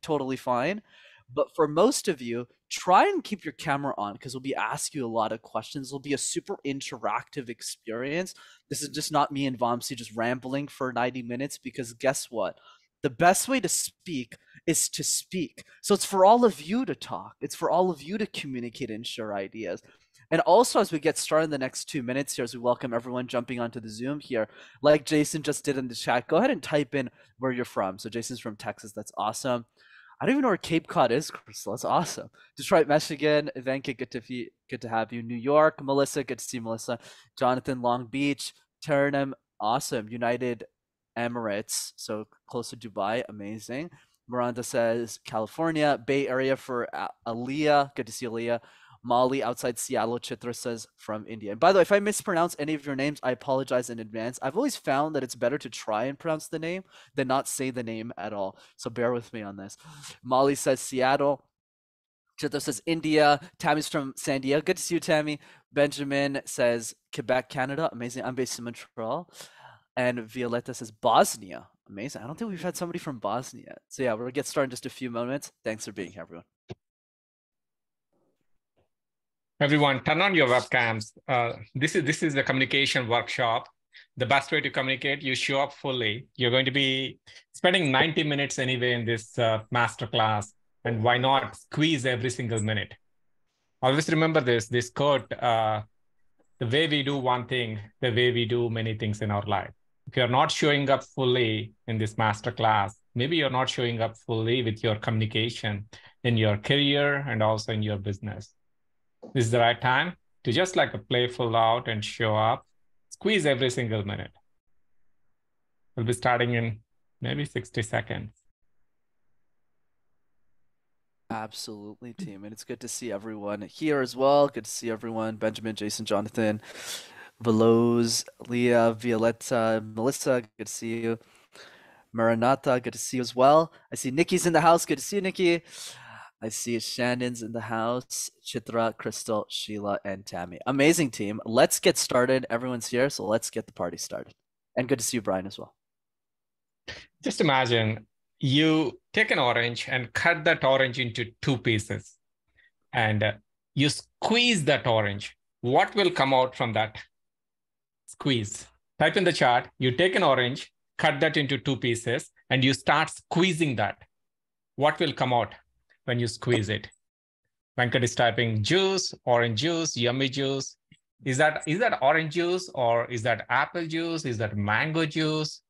totally fine. But for most of you, try and keep your camera on because we'll be asking you a lot of questions. It'll be a super interactive experience. This is just not me and Vamsi just rambling for 90 minutes because guess what? The best way to speak is to speak. So it's for all of you to talk. It's for all of you to communicate and share ideas. And also, as we get started in the next 2 minutes here, as we welcome everyone jumping onto the Zoom here, like Jason just did in the chat, go ahead and type in where you're from. So Jason's from Texas. That's awesome. I don't even know where Cape Cod is, Crystal. That's awesome. Detroit, Michigan. Venka, good to have you. New York, Melissa, good to see you, Melissa. Jonathan, Long Beach. Taranam, awesome. United Emirates, so close to Dubai, amazing. Miranda says California. Bay Area for Aaliyah, good to see Aaliyah. Molly outside Seattle. Chitra says from India. And by the way, if I mispronounce any of your names, I apologize in advance. I've always found that it's better to try and pronounce the name than not say the name at all. So bear with me on this. Molly says Seattle. Chitra says India. Tammy's from San Diego. Good to see you, Tammy. Benjamin says Quebec, Canada. Amazing. I'm based in Montreal. And Violetta says Bosnia. Amazing. I don't think we've had somebody from Bosnia yet. So yeah, we're gonna get started in just a few moments. Thanks for being here, everyone. Everyone, turn on your webcams. This is the communication workshop. The best way to communicate, you show up fully. You're going to be spending 90 minutes anyway in this masterclass. And why not squeeze every single minute? Always remember this quote, the way we do one thing, the way we do many things in our life. If you're not showing up fully in this masterclass, maybe you're not showing up fully with your communication in your career and also in your business. This is the right time to just like play full out and show up, squeeze every single minute. We'll be starting in maybe 60 seconds. Absolutely, team. And it's good to see everyone here as well. Good to see everyone. Benjamin, Jason, Jonathan, Veloz, Leah, Violetta, Melissa, good to see you. Maranatha, good to see you as well. I see Nikki's in the house. Good to see you, Nikki. I see Shannon's in the house. Chitra, Crystal, Sheila, and Tammy. Amazing team. Let's get started. Everyone's here, so let's get the party started. And good to see you, Brian, as well. Just imagine you take an orange and cut that orange into 2 pieces. And you squeeze that orange. What will come out from that squeeze? Type in the chat. You take an orange, cut that into 2 pieces, and you start squeezing that. What will come out when you squeeze it? Venkat is typing juice, orange juice, yummy juice. Is that orange juice or is that apple juice? Is that mango juice?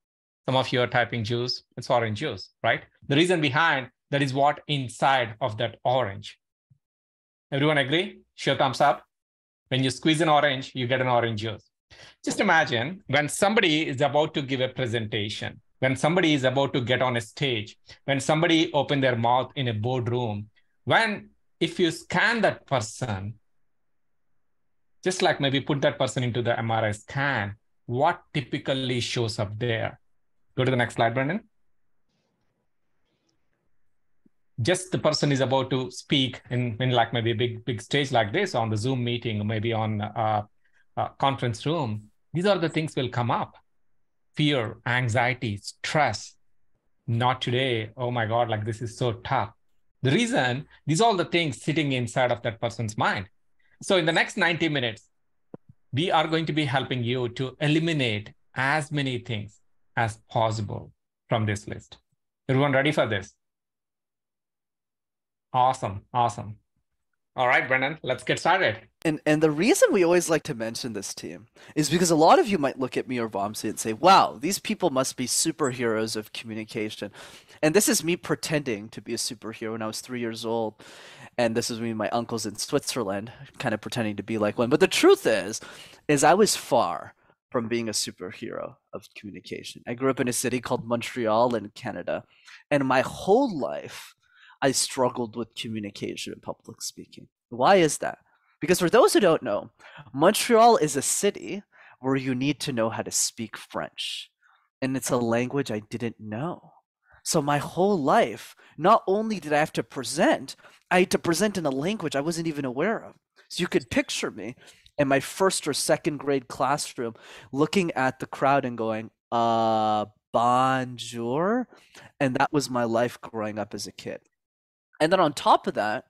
Some of you are typing juice. It's orange juice, right? The reason behind that is what inside of that orange. Everyone agree? Show thumbs up. When you squeeze an orange, you get an orange juice. Just imagine when somebody is about to give a presentation, when somebody is about to get on a stage, when somebody open their mouth in a boardroom, if you scan that person, just like maybe put that person into the MRI scan, what typically shows up there? Go to the next slide, Brendan. Just the person is about to speak in like maybe a big stage like this on the Zoom meeting, or maybe on a conference room. These are the things will come up. Fear, anxiety, stress. Not today. Oh my God, like this is so tough. The reason, these are all the things sitting inside of that person's mind. So in the next 90 minutes, we are going to be helping you to eliminate as many things as possible from this list. Everyone ready for this? Awesome. All right, Brennan, let's get started. And the reason we always like to mention this team is because a lot of you might look at me or Vamsi and say, wow, these people must be superheroes of communication. And this is me pretending to be a superhero when I was 3 years old. And this is me and my uncles in Switzerland, kind of pretending to be like one. But the truth is I was far from being a superhero of communication. I grew up in a city called Montreal in Canada. And my whole life, I struggled with communication and public speaking. Why is that? Because for those who don't know, Montreal is a city where you need to know how to speak French. And it's a language I didn't know. So my whole life, not only did I have to present, I had to present in a language I wasn't even aware of. So you could picture me in my 1st or 2nd grade classroom looking at the crowd and going, bonjour. And that was my life growing up as a kid. And then on top of that,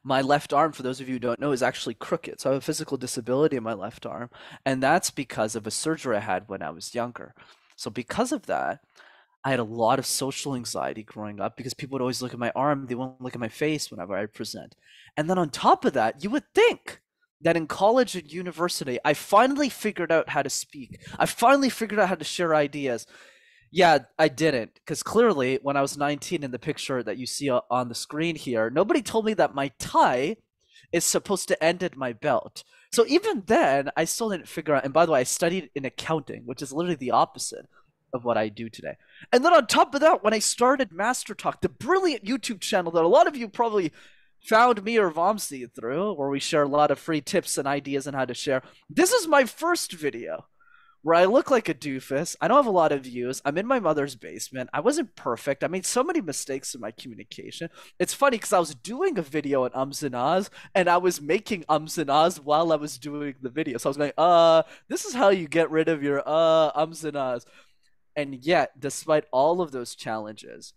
my left arm, for those of you who don't know, is actually crooked. So I have a physical disability in my left arm. And that's because of a surgery I had when I was younger. So because of that, I had a lot of social anxiety growing up because people would always look at my arm, they won't look at my face whenever I present. And then on top of that, you would think that in college and university, I finally figured out how to speak. I finally figured out how to share ideas. Yeah, I didn't, because clearly when I was 19 in the picture that you see on the screen here, nobody told me that my tie is supposed to end at my belt. So even then, I still didn't figure out. And by the way, I studied in accounting, which is literally the opposite of what I do today. And then on top of that, when I started Master Talk, the brilliant YouTube channel that a lot of you probably found me or Vamsi through, where we share a lot of free tips and ideas on how to share, this is my first video where I look like a doofus. I don't have a lot of views. I'm in my mother's basement. I wasn't perfect. I made so many mistakes in my communication. It's funny because I was doing a video on ums and ahs, and I was making ums and ahs while I was doing the video. So I was going, this is how you get rid of your ums and ahs. And yet, despite all of those challenges,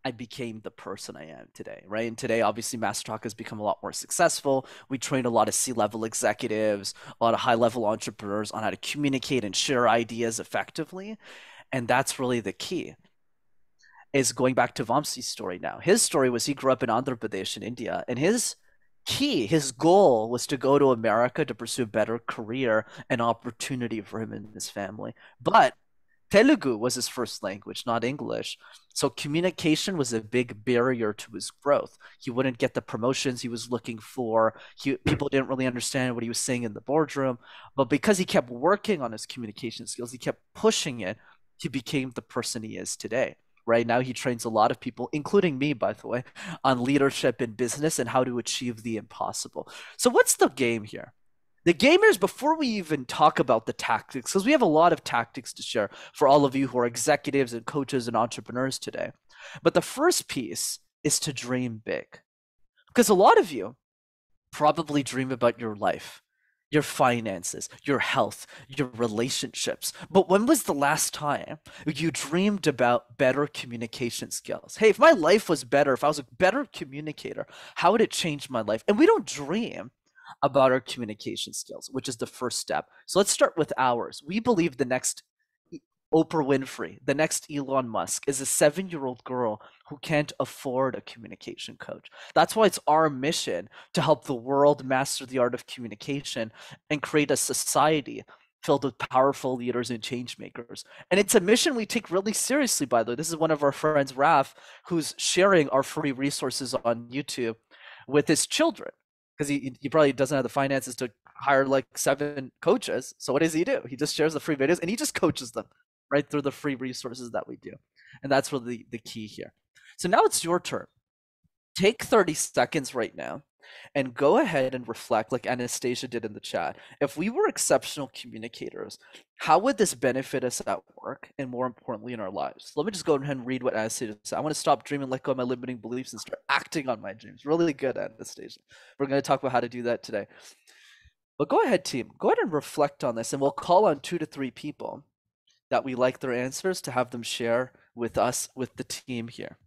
I became the person I am today, right? And today, obviously, Master Talk has become a lot more successful. We train a lot of C-level executives, a lot of high-level entrepreneurs on how to communicate and share ideas effectively. And that's really the key. Is going back to Vamsi's story now. His story was he grew up in Andhra Pradesh in India, and his goal was to go to America to pursue a better career and opportunity for him and his family. But Telugu was his first language, not English. So communication was a big barrier to his growth. He wouldn't get the promotions he was looking for. People didn't really understand what he was saying in the boardroom. But because he kept working on his communication skills, he kept pushing it, he became the person he is today. Right now, he trains a lot of people, including me, by the way, on leadership in business and how to achieve the impossible. So, what's the game here? The gamers, before we even talk about the tactics, because we have a lot of tactics to share for all of you who are executives and coaches and entrepreneurs today. But the first piece is to dream big. Because a lot of you probably dream about your life, your finances, your health, your relationships. But when was the last time you dreamed about better communication skills? Hey, if my life was better, if I was a better communicator, how would it change my life? And we don't dream about our communication skills, which is the first step. So let's start with ours. We believe the next Oprah Winfrey, the next Elon Musk, is a 7-year-old girl who can't afford a communication coach. That's why it's our mission to help the world master the art of communication and create a society filled with powerful leaders and change makers. And it's a mission we take really seriously, by the way. This is one of our friends, Raf, who's sharing our free resources on YouTube with his children because he probably doesn't have the finances to hire like 7 coaches. So what does he do? He just shares the free videos and he just coaches them right through the free resources that we do. And that's really the key here. So now it's your turn. Take 30 seconds right now and go ahead and reflect like Anastasia did in the chat. If we were exceptional communicators, how would this benefit us at work and more importantly in our lives? Let me just go ahead and read what Anastasia said. I want to stop dreaming, let go of my limiting beliefs and start acting on my dreams. Really good, Anastasia. We're going to talk about how to do that today. But go ahead, team. Go ahead and reflect on this and we'll call on 2 to 3 people that we like their answers to have them share with us, with the team here.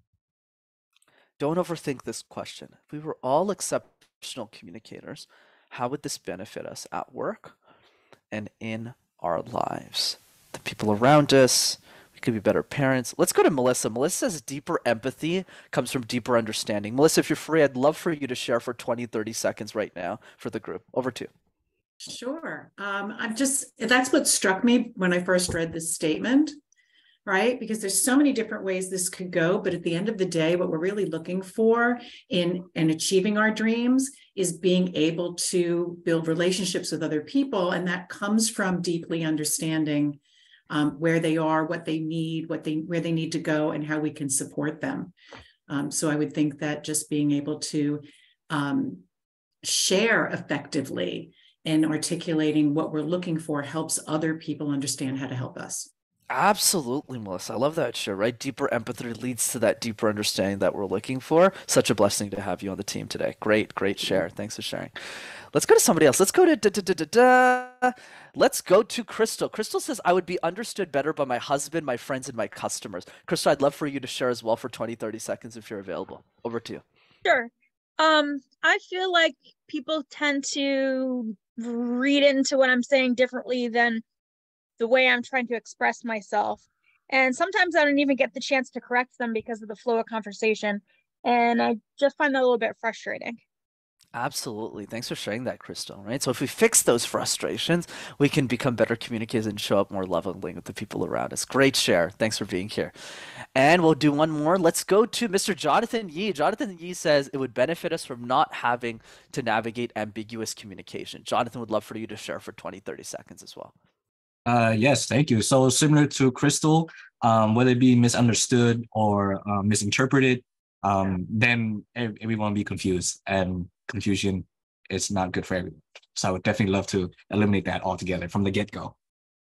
Don't overthink this question. If we were all exceptional communicators, how would this benefit us at work and in our lives? The people around us, we could be better parents. Let's go to Melissa. Melissa says deeper empathy comes from deeper understanding. Melissa, if you're free, I'd love for you to share for 20, 30 seconds right now for the group. Over to you. Sure. That's what struck me when I first read this statement, right? Because there's so many different ways this could go, but at the end of the day, what we're really looking for in achieving our dreams is being able to build relationships with other people. And that comes from deeply understanding where they are, what they need, where they need to go, and how we can support them. So I would think that just being able to share effectively and articulating what we're looking for helps other people understand how to help us. Absolutely, Melissa. I love that share, right? Deeper empathy leads to that deeper understanding that we're looking for. Such a blessing to have you on the team today. Great, great share. Thanks for sharing. Let's go to somebody else. Let's go to Let's go to Crystal. Crystal says, I would be understood better by my husband, my friends, and my customers. Crystal, I'd love for you to share as well for 20, 30 seconds if you're available. Over to you. Sure. I feel like people tend to read into what I'm saying differently than the way I'm trying to express myself. And sometimes I don't even get the chance to correct them because of the flow of conversation. And I just find that a little bit frustrating. Absolutely. Thanks for sharing that, Crystal. Right. So if we fix those frustrations, we can become better communicators and show up more lovingly with the people around us. Great share. Thanks for being here. And we'll do one more. Let's go to Mr. Jonathan Yee. Jonathan Yee says it would benefit us from not having to navigate ambiguous communication. Jonathan would love for you to share for 20, 30 seconds as well. Yes, thank you. So similar to Crystal, whether it be misunderstood or misinterpreted, then everyone will be confused, and confusion is not good for everyone. So I would definitely love to eliminate that altogether from the get-go.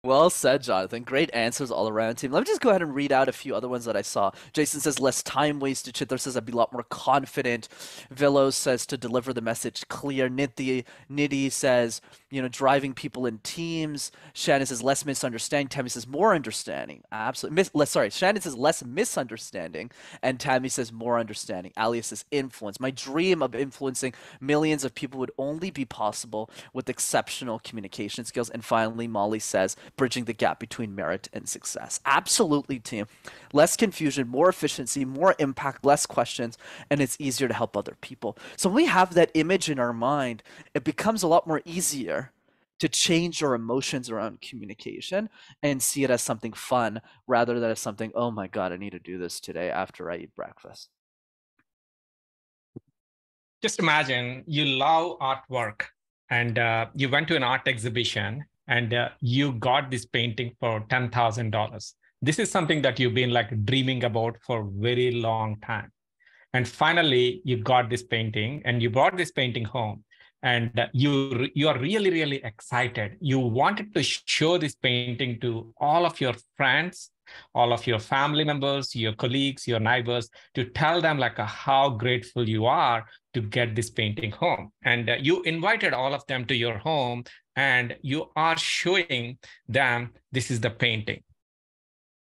Well said, Jonathan. Great answers all around, team. Let me just go ahead and read out a few other ones that I saw. Jason says less time wasted. Chitra says I'd be a lot more confident. Villos says to deliver the message clear. Nidhi says, driving people in teams. Shannon says less misunderstanding. Tammy says more understanding. Absolutely. Shannon says less misunderstanding. And Tammy says more understanding. Alia says influence. My dream of influencing millions of people would only be possible with exceptional communication skills. And finally, Molly says, bridging the gap between merit and success. Absolutely, team. Less confusion, more efficiency, more impact, less questions, and it's easier to help other people. So when we have that image in our mind, it becomes a lot more easier to change our emotions around communication and see it as something fun rather than as something, oh my God, I need to do this today after I eat breakfast. Just imagine you love artwork and you went to an art exhibition and you got this painting for $10,000. This is something that you've been like dreaming about for a very long time. And finally, you got this painting and you brought this painting home. And you are really, really excited. You wanted to show this painting to all of your friends, all of your family members, your colleagues, your neighbors, to tell them like how grateful you are to get this painting home. And you invited all of them to your home and you are showing them this is the painting.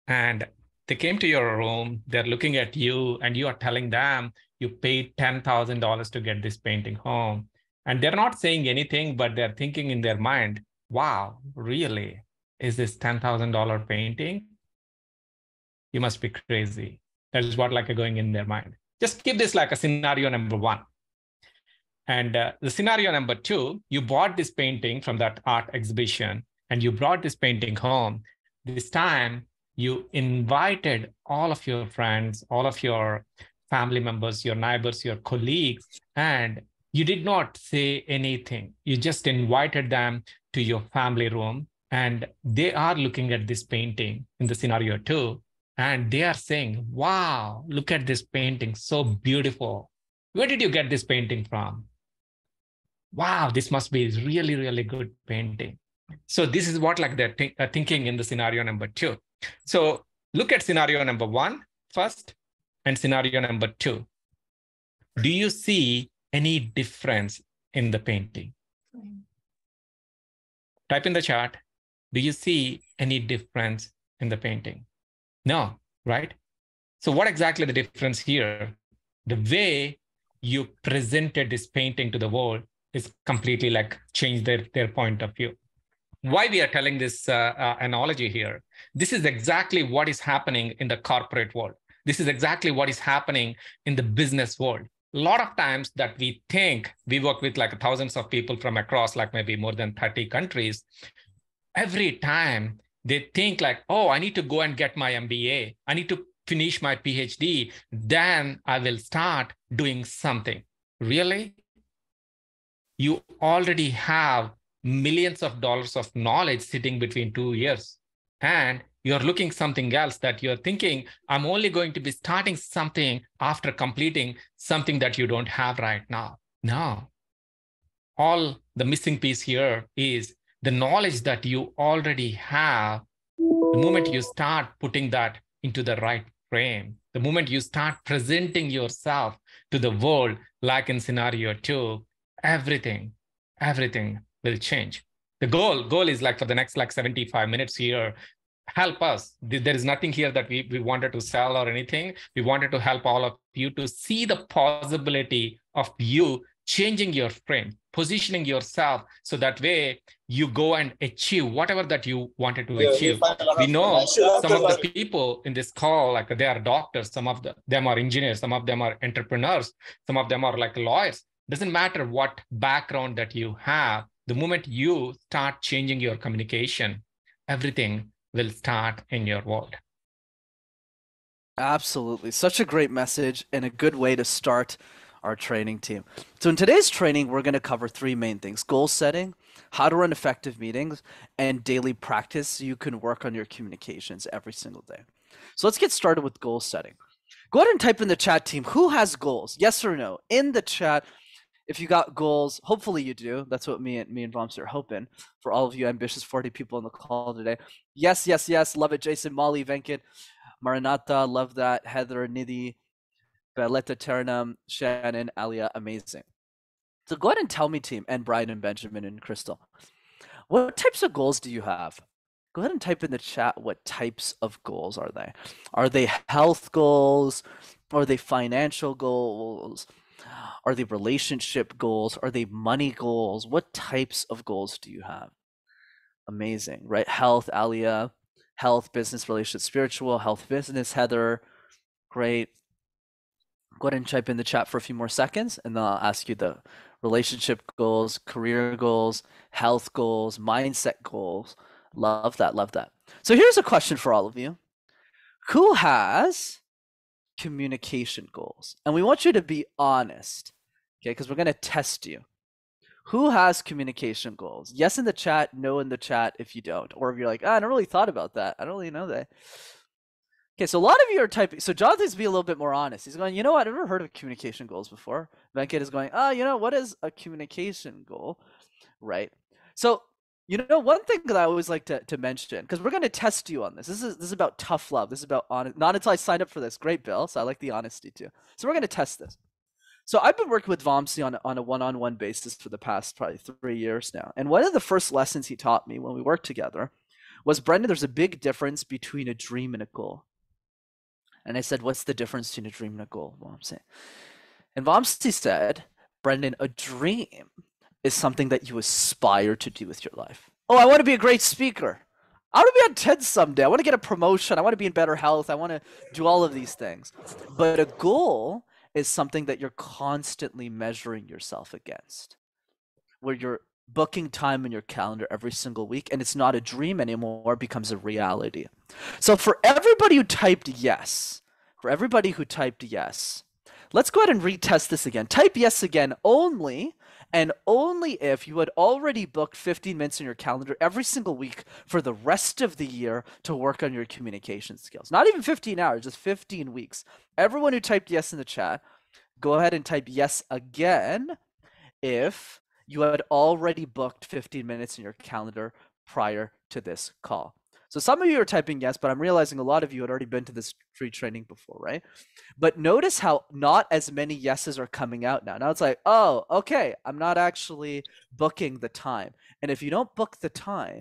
And they came to your room, they're looking at you and you are telling them you paid $10,000 to get this painting home. And they're not saying anything, but they're thinking in their mind, wow, really? Is this $10,000 painting? You must be crazy. That is what like going in their mind. Just keep this like a scenario number one. And the scenario number two, you bought this painting from that art exhibition and you brought this painting home. This time you invited all of your friends, all of your family members, your neighbors, your colleagues, and you did not say anything. You just invited them to your family room and they are looking at this painting in the scenario two. And they are saying, wow, look at this painting, so beautiful. Where did you get this painting from? Wow, this must be really, really good painting. So this is what like they're thinking in the scenario number two. So look at scenario number one first and scenario number two. Do you see any difference in the painting? Type in the chat. Do you see any difference in the painting? No, right? So what exactly the difference here? The way you presented this painting to the world is completely like changed their point of view. Why we are telling this analogy here? This is exactly what is happening in the corporate world. This is exactly what is happening in the business world. A lot of times that we think we work with like thousands of people from across like maybe more than 30 countries. Every time they think like, oh, I need to go and get my MBA. I need to finish my PhD. Then I will start doing something. Really? You already have millions of dollars of knowledge sitting between 2 years. And you're looking something else that you're thinking, I'm only going to be starting something after completing something that you don't have right now. No. All the missing piece here is the knowledge that you already have The moment you start putting that into the right frame, the moment you start presenting yourself to the world, like in scenario 2, everything will change. The goal is like for the next like 75 minutes here, help us. There is nothing here that we wanted to sell or anything. We wanted to help all of you to see the possibility of you changing your frame, positioning yourself so that way you go and achieve whatever that you wanted to achieve. We know some of the people in this call, like they are doctors, some of them are engineers, some of them are entrepreneurs, some of them are like lawyers. Doesn't matter what background that you have, the moment you start changing your communication, everything will start in your world. Absolutely. Such a great message and a good way to start our training team. So in today's training, we're going to cover 3 main things: goal setting, how to run effective meetings, and daily practice so you can work on your communications every single day. So let's get started with goal setting. Go ahead and type in the chat, team, who has goals? Yes or no? In the chat, if you got goals, hopefully you do. That's what me and Vamsi are hoping for all of you ambitious 40 people on the call today. Yes, yes, yes. Love it. Jason, Molly, Venkat, Maranatha, love that. Heather, Nidhi, Violetta, Taranam, Shannon, Alia, amazing. So go ahead and tell me, team, and Brian and Benjamin and Crystal, what types of goals do you have? Go ahead and type in the chat, what types of goals are they? Are they health goals? Are they financial goals? Are they relationship goals? Are they money goals? What types of goals do you have? Amazing, right? Health, Alia, health, business, relationship, spiritual, health, business, Heather, great. Go ahead and type in the chat for a few more seconds, and then I'll ask you the relationship goals, career goals, health goals, mindset goals. Love that, love that. So here's a question for all of you. Who has communication goals? And we want you to be honest, okay? Because we're going to test you. Who has communication goals? Yes in the chat, no in the chat if you don't. Or if you're like, I never really thought about that. I don't really know that. Okay, so a lot of you are typing. So Jonathan's being a little bit more honest. He's going, you know what? I've never heard of communication goals before. Venkat is going, you know, what is a communication goal? Right. So, you know, one thing that I always like to mention, because we're going to test you on this. This is about tough love. This is about honest. Not until I signed up for this. Great, Bill. So I like the honesty too. So we're going to test this. So I've been working with Vamsi on a one-on-one basis for the past probably 3 years now. And one of the first lessons he taught me when we worked together was, Brendan, there's a big difference between a dream and a goal. And I said, what's the difference between a dream and a goal, Vamsi? And Vamsi said, Brendan, a dream is something that you aspire to do with your life. Oh, I want to be a great speaker. I want to be on TED someday. I want to get a promotion. I want to be in better health. I want to do all of these things. But a goal is something that you're constantly measuring yourself against, where you're booking time in your calendar every single week, and it's not a dream anymore, it becomes a reality. So for everybody who typed yes, let's go ahead and retest this again. Type yes again only and only if you had already booked 15 minutes in your calendar every single week for the rest of the year to work on your communication skills. Not even 15 hours, just 15 weeks. Everyone who typed yes in the chat, go ahead and type yes again if you had already booked 15 minutes in your calendar prior to this call. So some of you are typing yes, but I'm realizing a lot of you had already been to this free training before, right? But notice how not as many yeses are coming out now. Now it's like, oh, okay, I'm not actually booking the time. And if you don't book the time,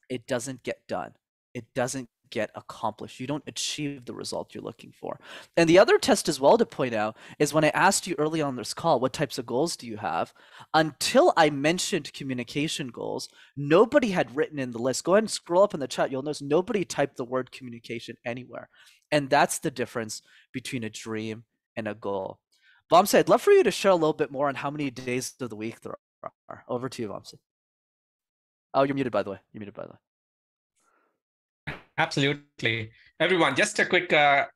it doesn't get done. It doesn't get accomplished. You don't achieve the result you're looking for. And the other test as well to point out is when I asked you early on this call, what types of goals do you have? Until I mentioned communication goals, nobody had written in the list. Go ahead and scroll up in the chat. You'll notice nobody typed the word communication anywhere. And that's the difference between a dream and a goal. Vamsi, I'd love for you to share a little bit more on how many days of the week there are. Over to you, Vamsi. Oh, you're muted, by the way. Absolutely. Everyone, just a quick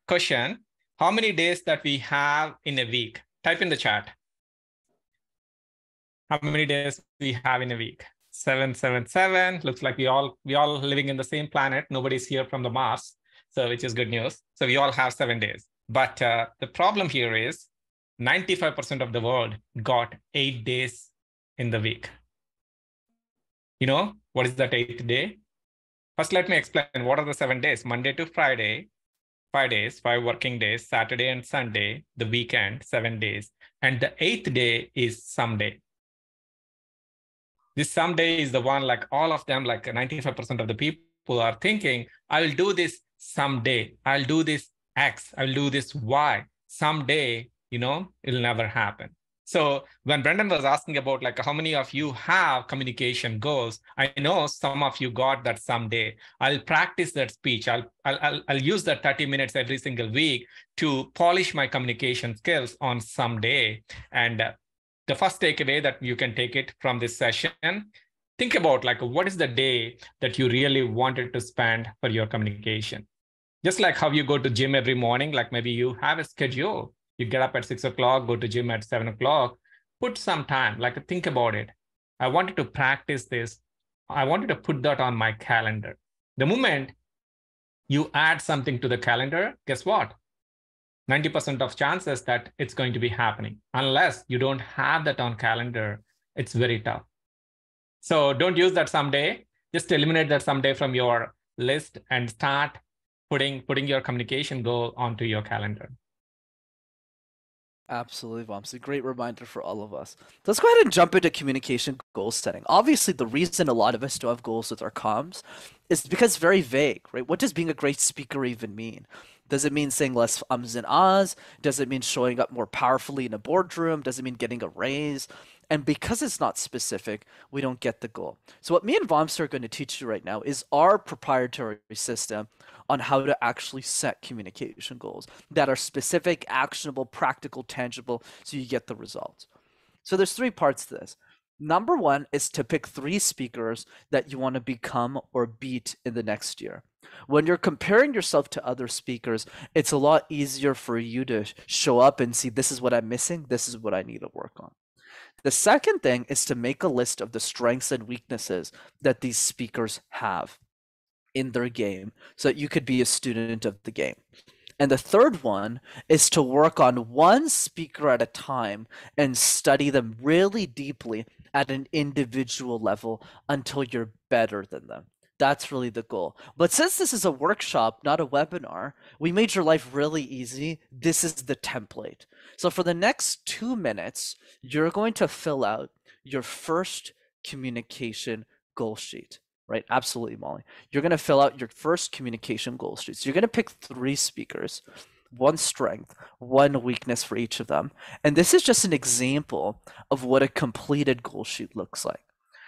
question. How many days that we have in a week? Type in the chat. How many days we have in a week? 777. Looks like we all living in the same planet. Nobody's here from the Mars, so which is good news. So we all have 7 days. But the problem here is 95% of the world got 8 days in the week. You know, what is that 8th day? First, let me explain what are the 7 days. Monday to Friday, 5 days, 5 working days, Saturday and Sunday, the weekend, 7 days. And the 8th day is someday. This someday is the one, like all of them, like 95% of the people are thinking, I'll do this someday. I'll do this X. I'll do this Y. Someday, it'll never happen. So when Brendan was asking about like how many of you have communication goals, I know some of you got that someday. I'll practice that speech. I'll use that 30 minutes every single week to polish my communication skills on someday. And the first takeaway that you can take it from this session, think about like what is the day that you really wanted to spend for your communication. Just like how you go to gym every morning, like maybe you have a schedule. You get up at 6 o'clock, go to gym at 7 o'clock, put some time, like think about it. I wanted to practice this. I wanted to put that on my calendar. The moment you add something to the calendar, guess what? 90% of chances that it's going to be happening. Unless you don't have that on calendar, it's very tough. So don't use that someday. Just eliminate that someday from your list and start putting your communication goal onto your calendar. Absolutely, Vamsi. Great reminder for all of us. Let's go ahead and jump into communication goal setting. Obviously, the reason a lot of us don't have goals with our comms is because it's very vague, right? What does being a great speaker even mean? Does it mean saying less ums and ahs? Does it mean showing up more powerfully in a boardroom? Does it mean getting a raise? And because it's not specific, we don't get the goal. So what me and Vamsi are going to teach you right now is our proprietary system on how to actually set communication goals that are specific, actionable, practical, tangible, so you get the results. So there's 3 parts to this. Number 1 is to pick 3 speakers that you want to become or beat in the next year. When you're comparing yourself to other speakers, it's a lot easier for you to show up and see, this is what I'm missing, this is what I need to work on. The second thing is to make a list of the strengths and weaknesses that these speakers have in their game so that you could be a student of the game. And the third one is to work on one speaker at a time and study them really deeply at an individual level until you're better than them. That's really the goal. But since this is a workshop, not a webinar, we made your life really easy. This is the template. So for the next 2 minutes, you're going to fill out your first communication goal sheet. Right? Absolutely, Molly. You're going to fill out your first communication goal sheet. So you're going to pick 3 speakers, 1 strength, 1 weakness for each of them. And this is just an example of what a completed goal sheet looks like.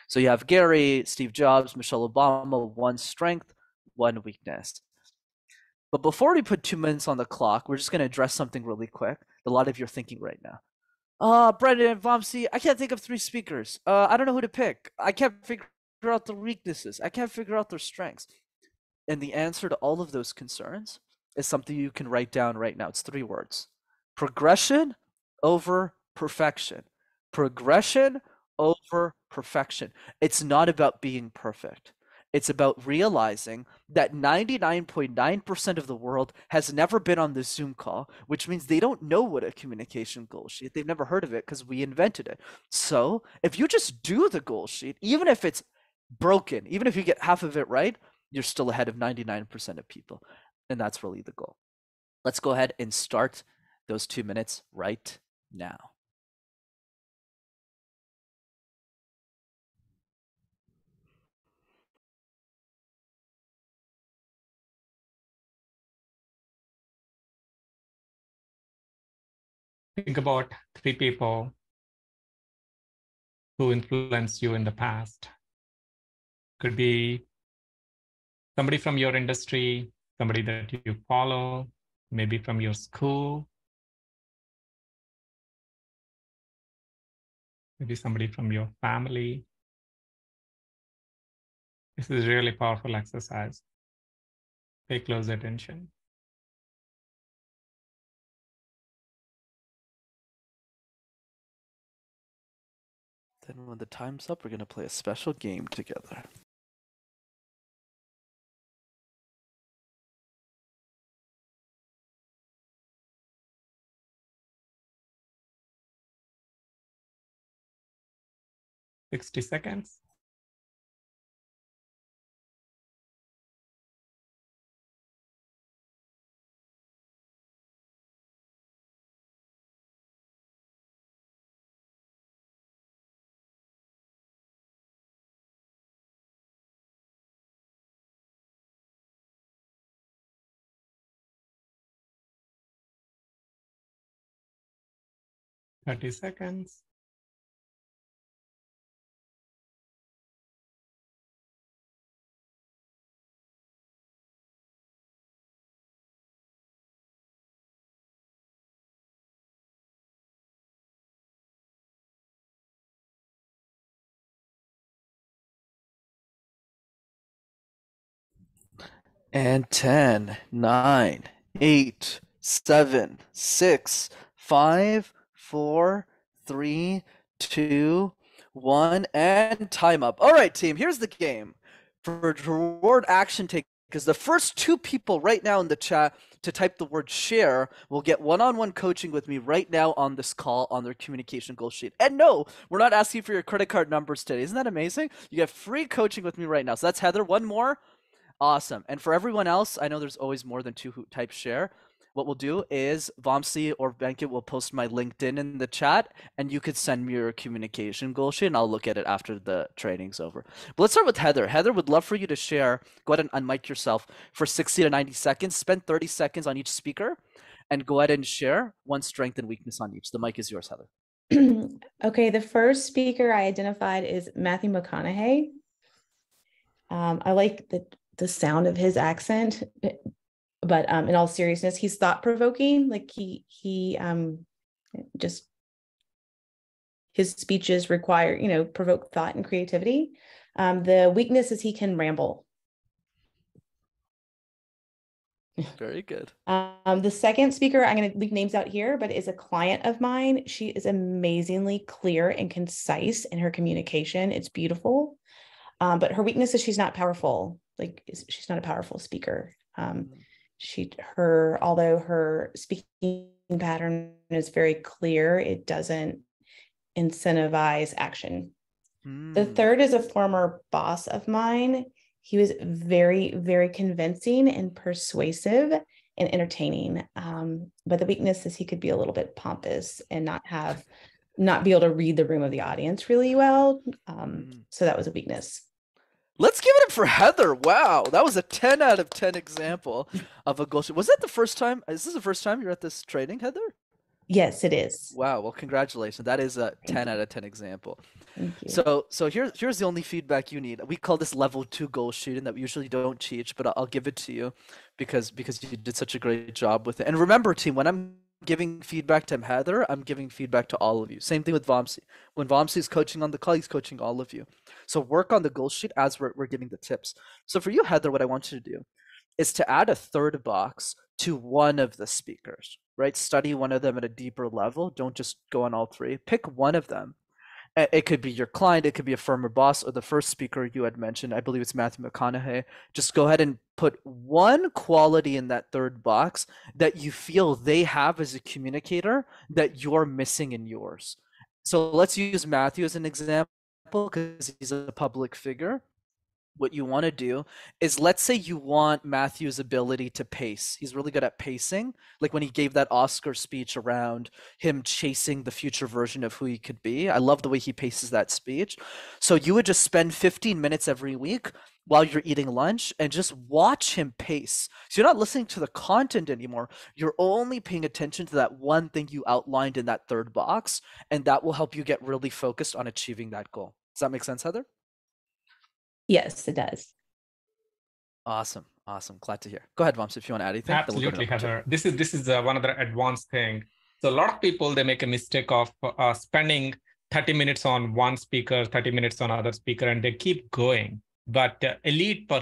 So you have Gary, Steve Jobs, Michelle Obama, 1 strength, 1 weakness. But before we put 2 minutes on the clock, we're just going to address something really quick. A lot of you are thinking right now. Brendan, Vamsi, I can't think of 3 speakers. I don't know who to pick. I can't figure out their weaknesses. I can't figure out their strengths. And the answer to all of those concerns is something you can write down right now. It's 3 words. Progression over perfection. Progression over perfection. It's not about being perfect. It's about realizing that 99.9% of the world has never been on this Zoom call, which means they don't know what a communication goal sheet. They've never heard of it because we invented it. So if you just do the goal sheet, even if it's broken, even if you get half of it right, you're still ahead of 99% of people. And that's really the goal. Let's go ahead and start those 2 minutes right now. Think about 3 people who influenced you in the past. Could be somebody from your industry, somebody that you follow, maybe from your school, maybe somebody from your family. This is a really powerful exercise. Pay close attention. Then when the time's up, we're going to play a special game together. $60 seconds. 30 seconds. And 10, 9, 8, 7, 6, 5, 4, 3, 2, 1, and time up. All right, team, here's the game. For reward action take, because the first 2 people right now in the chat to type the word share will get one-on-one coaching with me right now on this call on their communication goal sheet. And no, we're not asking for your credit card numbers today. Isn't that amazing? You get free coaching with me right now. So that's Heather. One more. Awesome. And for everyone else, I know there's always more than 2 who type share. What we'll do is Vamsi or Venkat will post my LinkedIn in the chat, and you could send me your communication goal sheet, and I'll look at it after the training's over. But let's start with Heather. Heather, would love for you to share. Go ahead and unmic yourself for 60 to 90 seconds. Spend 30 seconds on each speaker, and go ahead and share one strength and weakness on each. The mic is yours, Heather. Okay, the first speaker I identified is Matthew McConaughey. I like the sound of his accent, but in all seriousness, he's thought-provoking. Like he just, his speeches require, provoke thought and creativity. The weakness is he can ramble. Very good. The second speaker, I'm going to leave names out here, but is a client of mine. She is amazingly clear and concise in her communication. It's beautiful. But her weakness is she's not powerful. She's not a powerful speaker. Although her speaking pattern is very clear, it doesn't incentivize action. The third is a former boss of mine. He was very, very convincing and persuasive and entertaining. But the weakness is he could be a little bit pompous and not be able to read the room of the audience really well. So that was a weakness. Let's give it up for Heather. Wow, that was a 10 out of 10 example of a goal sheet. Was that the first time? Is this the first time you're at this training, Heather? Yes, it is. Wow, well, congratulations. That is a 10 out of 10 example. Thank you. So here's the only feedback you need. We call this level 2 goal sheeting that we usually don't teach, but I'll give it to you because you did such a great job with it. And remember, team, when I'm giving feedback to Heather, I'm giving feedback to all of you. Same thing with Vamsi. When Vamsi is coaching on the call, he's coaching all of you. So work on the goal sheet as we're giving the tips. So for you, Heather, what I want you to do is to add a third box to one of the speakers, right? Study one of them at a deeper level. Don't just go on all 3. Pick one of them. It could be your client, it could be a firm or boss, or the first speaker you had mentioned. I believe it's Matthew McConaughey. Just go ahead and put one quality in that third box that you feel they have as a communicator that you're missing in yours. So let's use Matthew as an example because he's a public figure. What you want to do is, let's say you want Matthew's ability to pace. He's really good at pacing. Like when he gave that Oscar speech around him chasing the future version of who he could be. I love the way he paces that speech. So you would just spend 15 minutes every week while you're eating lunch and just watch him pace. So you're not listening to the content anymore. You're only paying attention to that one thing you outlined in that third box, and that will help you get really focused on achieving that goal. Does that make sense, Heather? Yes, it does. Awesome. Glad to hear. Go ahead, Vamsi, if you want to add anything. Absolutely, Heather. This is one other advanced thing. So a lot of people, they make a mistake of spending 30 minutes on one speaker, 30 minutes on other speaker, and they keep going. But elite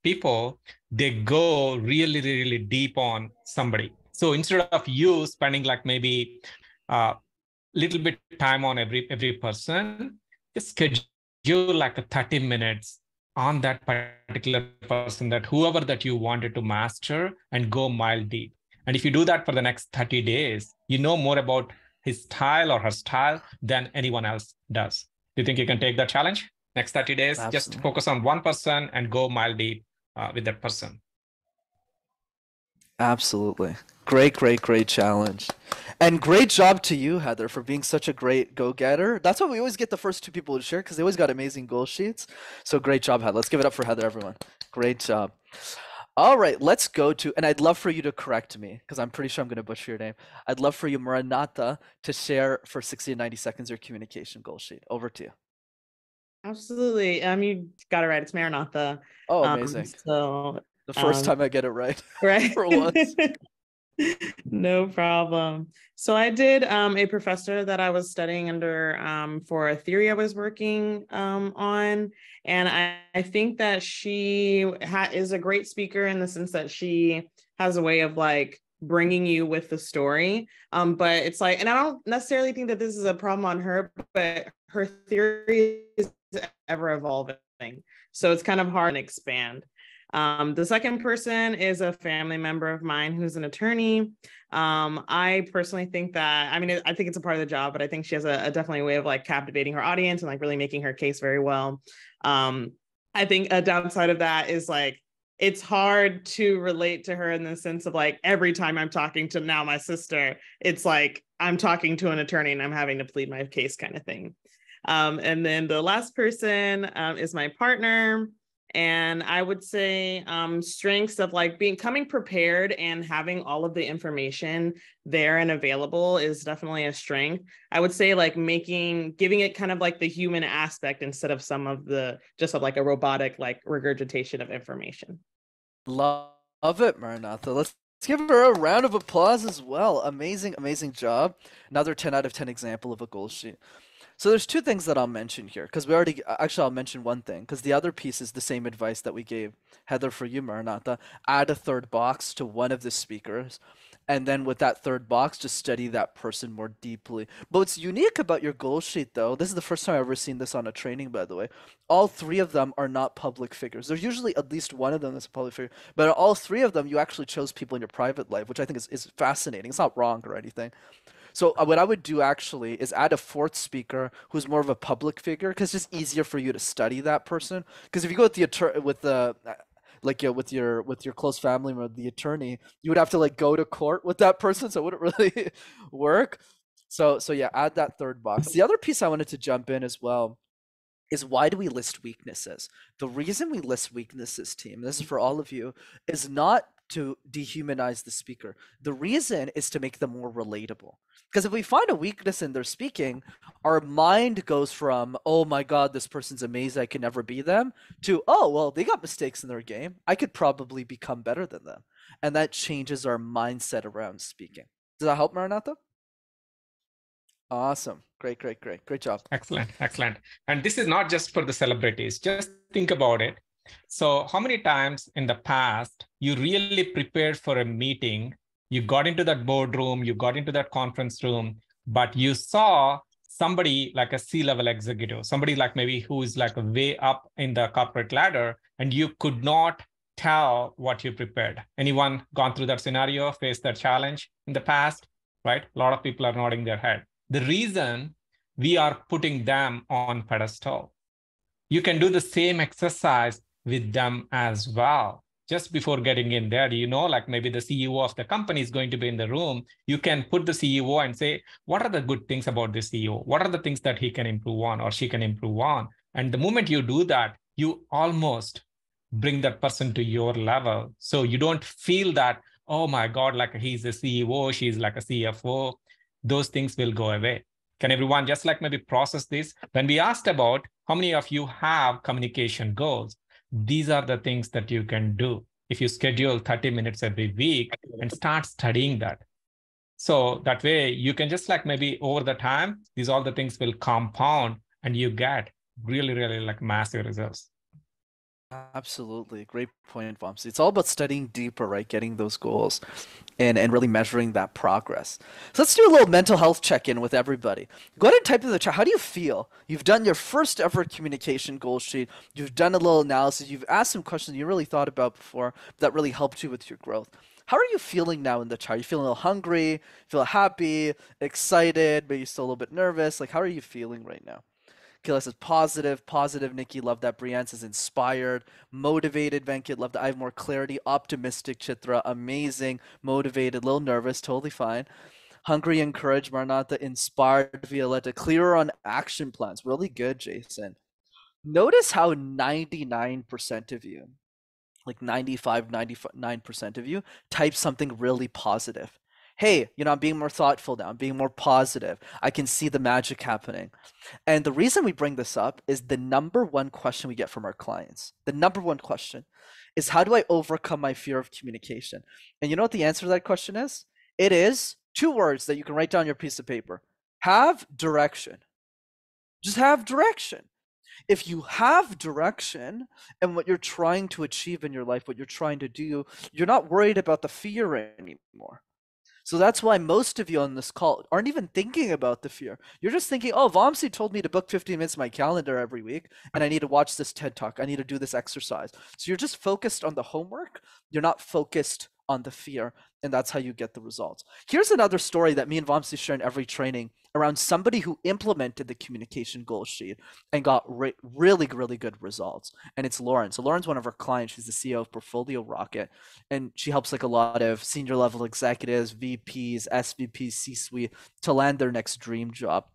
people, they go really, really deep on somebody. So instead of you spending like maybe little bit time on every person, just schedule like a 30 minutes on that particular person, that whoever that you wanted to master, and go mile deep. And if you do that for the next 30 days, you know more about his style or her style than anyone else does. Do you think you can take that challenge? Next 30 days, Absolutely. Just focus on one person and go mile deep with that person. Absolutely. Great challenge. And great job to you, Heather, for being such a great go-getter. That's why we always get the first 2 people to share, because they always got amazing goal sheets. So great job, Heather. Let's give it up for Heather, everyone. Great job. All right, let's go to, and I'd love for you to correct me because I'm pretty sure I'm going to butcher your name. I'd love for you, Maranatha, to share for 60 to 90 seconds your communication goal sheet. Over to you. Absolutely. You got it right. It's Maranatha. Oh, amazing. So The first time I get it right. right. For once. No problem. So I did a professor that I was studying under for a theory I was working on. And I think that she is a great speaker in the sense that she has a way of like bringing you with the story. But it's like, and I don't necessarily think that this is a problem on her, but her theory is ever evolving. So it's kind of hard to expand. The second person is a family member of mine who's an attorney. I personally think that, I mean, I think it's a part of the job, but I think she has a definitely way of like captivating her audience and like really making her case very well. I think a downside of that is like, it's hard to relate to her in the sense of like, every time I'm talking to now my sister, it's like, I'm talking to an attorney and I'm having to plead my case kind of thing. And then the last person is my partner. And I would say strengths of like coming prepared and having all of the information there and available is definitely a strength. I would say like giving it kind of like the human aspect instead of some of the just of like a robotic like regurgitation of information. Love it, Maranatha. Let's give her a round of applause as well. Amazing, amazing job. Another 10 out of 10 example of a goal sheet. So there's two things that I'll mention here because we already actually I'll mention one thing because the other piece is the same advice that we gave Heather for you, Maranatha. Add a third box to one of the speakers, and then with that third box, just study that person more deeply. But what's unique about your goal sheet, though, this is the first time I've ever seen this on a training, by the way. All three of them are not public figures. There's usually at least one of them that's a public figure, but all three of them you actually chose people in your private life, which I think is fascinating. It's not wrong or anything. So what I would do actually is add a fourth speaker who's more of a public figure because it's just easier for you to study that person. Because if you go with the like with your close family member, the attorney, you would have to like go to court with that person, so it wouldn't really work. So yeah, add that third box. The other piece I wanted to jump in as well is why do we list weaknesses? The reason we list weaknesses, team, this is for all of you, is not to dehumanize the speaker. The reason is to make them more relatable. Because if we find a weakness in their speaking, our mind goes from, oh my God, this person's amazing, I can never be them, to, oh, well, they got mistakes in their game. I could probably become better than them. And that changes our mindset around speaking. Does that help, Maranatha? Awesome. Great job. Excellent. And this is not just for the celebrities. Just think about it. So how many times in the past you really prepared for a meeting, you got into that boardroom, you got into that conference room, but you saw somebody like a C-level executive, somebody like maybe who is like way up in the corporate ladder, and you could not tell what you prepared. Anyone gone through that scenario, faced that challenge in the past, right? A lot of people are nodding their head. The reason we are putting them on pedestal. You can do the same exercise with them as well. Just before getting in there, like maybe the CEO of the company is going to be in the room. You can put the CEO and say, what are the good things about the CEO? What are the things that he can improve on or she can improve on? And the moment you do that, you almost bring that person to your level. So you don't feel that, oh my God, like he's a CEO, she's like a CFO. Those things will go away. Can everyone just like maybe process this? When we asked about how many of you have communication goals, these are the things that you can do if you schedule 30 minutes every week and start studying that. So that way you can just like maybe over the time, these all the things will compound and you get really, really like massive results. Absolutely. Great point, Vamsi. It's all about studying deeper, right? Getting those goals and really measuring that progress. So let's do a little mental health check-in with everybody. Go ahead and type in the chat. How do you feel? You've done your first ever communication goal sheet. You've done a little analysis. You've asked some questions you really thought about before that really helped you with your growth. How are you feeling now in the chat? Are you feeling a little hungry? Feel happy? Excited? Maybe still a little bit nervous? Like, how are you feeling right now? Kayla says positive. Nikki, love that. Brianne says inspired, motivated. Venkit, love that. I have more clarity. Optimistic. Chitra, amazing. Motivated, a little nervous, totally fine. Hungry, encouraged. Maranatha, inspired. Violetta, clearer on action plans. Really good, Jason. Notice how 99% of you like 99% of you, type something really positive. Hey, I'm being more thoughtful now. I'm being more positive. I can see the magic happening. And the reason we bring this up is the number one question we get from our clients. The number one question is, how do I overcome my fear of communication? And you know what the answer to that question is? It is two words that you can write down on your piece of paper. Have direction. Just have direction. If you have direction and what you're trying to achieve in your life, what you're trying to do, you're not worried about the fear anymore. So that's why most of you on this call aren't even thinking about the fear. You're just thinking, oh, Vamsi told me to book 15 minutes in my calendar every week, and I need to watch this TED Talk. I need to do this exercise. So you're just focused on the homework. You're not focused on the fear, and that's how you get the results. Here's another story that me and Vamsi share in every training around somebody who implemented the communication goal sheet and got really, really good results. And it's Lauren. So Lauren's one of our clients. She's the CEO of Portfolio Rocket, and she helps like a lot of senior level executives, VPs, SVPs, C-suite to land their next dream job.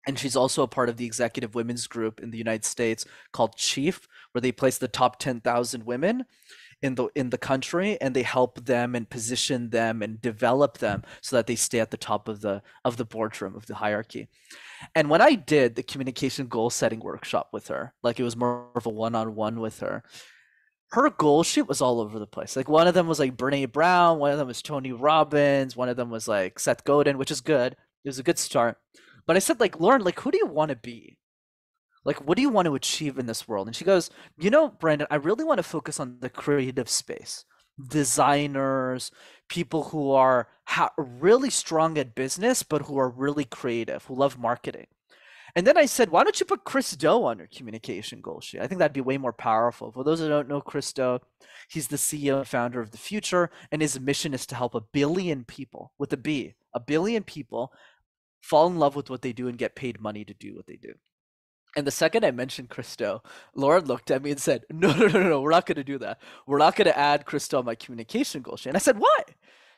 And she's also a part of the executive women's group in the United States called Chief, where they place the top 10,000 women in the country, and they help them and position them and develop them so that they stay at the top of the boardroom, of the hierarchy. And when I did the communication goal setting workshop with her, like it was more of a one-on-one with her, her goal sheet was all over the place. Like one of them was like Brene Brown, one of them was Tony Robbins, one of them was like Seth Godin, which is good. It was a good start. But I said, like, Lauren, like, who do you want to be? Like, what do you want to achieve in this world? And she goes, Brandon, I really want to focus on the creative space. Designers, people who are really strong at business, but who are really creative, who love marketing. And then I said, why don't you put Chris Do on your communication goal sheet? I think that'd be way more powerful. For those who don't know Chris Do, he's the CEO and founder of The Future, and his mission is to help 1 billion people, with a B, 1 billion people fall in love with what they do and get paid money to do what they do. And the second I mentioned Christo, Lauren looked at me and said, no, we're not going to do that. We're not going to add Christo on my communication goal sheet. And I said, why?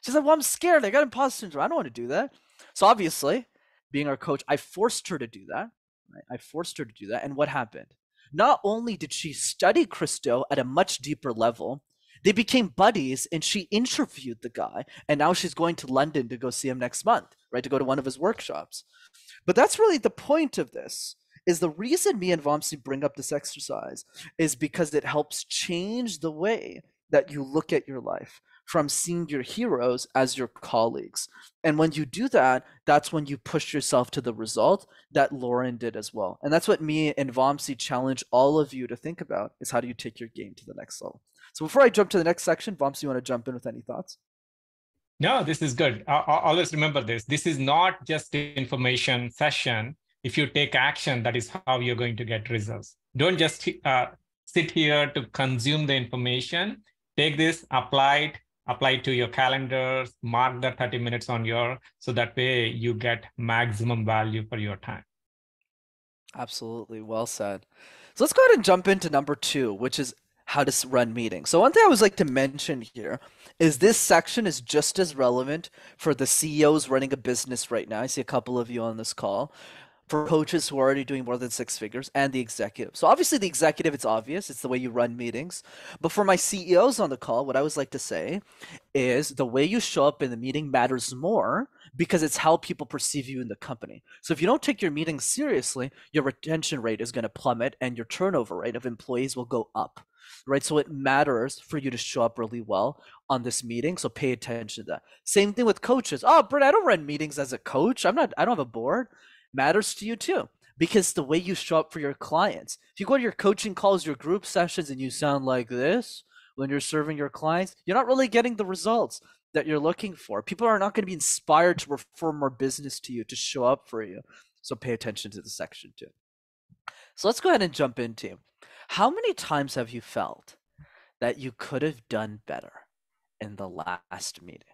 She said, well, I'm scared. I got imposter syndrome. I don't want to do that. So obviously, being our coach, I forced her to do that. Right? I forced her to do that. And what happened? Not only did she study Christo at a much deeper level, they became buddies, and she interviewed the guy. And now she's going to London to go see him next month, right? To go to one of his workshops. But that's really the point of this. Is the reason me and Vamsi bring up this exercise is because it helps change the way that you look at your life, from seeing your heroes as your colleagues. And when you do that, that's when you push yourself to the result that Lauren did as well. And that's what me and Vamsi challenge all of you to think about, is how do you take your game to the next level. So before I jump to the next section, Vamsi, you want to jump in with any thoughts? No, this is good. Always remember this. This is not just an information session. If you take action, that is how you're going to get results. Don't just sit here to consume the information. Take this, apply it to your calendars, mark the 30 minutes on so that way you get maximum value for your time. Absolutely. Well said. So let's go ahead and jump into number 2, which is how to run meetings. So one thing I would like to mention here is this section is just as relevant for the CEOs running a business right now. I see a couple of you on this call. For coaches who are already doing more than 6 figures, and the executive. So obviously the executive, it's obvious, it's the way you run meetings. But for my CEOs on the call, what I always like to say is the way you show up in the meeting matters more, because it's how people perceive you in the company. So if you don't take your meetings seriously, your retention rate is going to plummet and your turnover rate of employees will go up, right? So it matters for you to show up really well on this meeting. So pay attention to that. Same thing with coaches. Oh, Brett, I don't run meetings as a coach. I don't have a board. Matters to you too, because the way you show up for your clients. If you go to your coaching calls, your group sessions, and you sound like this when you're serving your clients, you're not really getting the results that you're looking for. People are not going to be inspired to refer more business to you, to show up for you. So pay attention to the section too. So let's go ahead and jump into, how many times have you felt that you could have done better in the last meeting?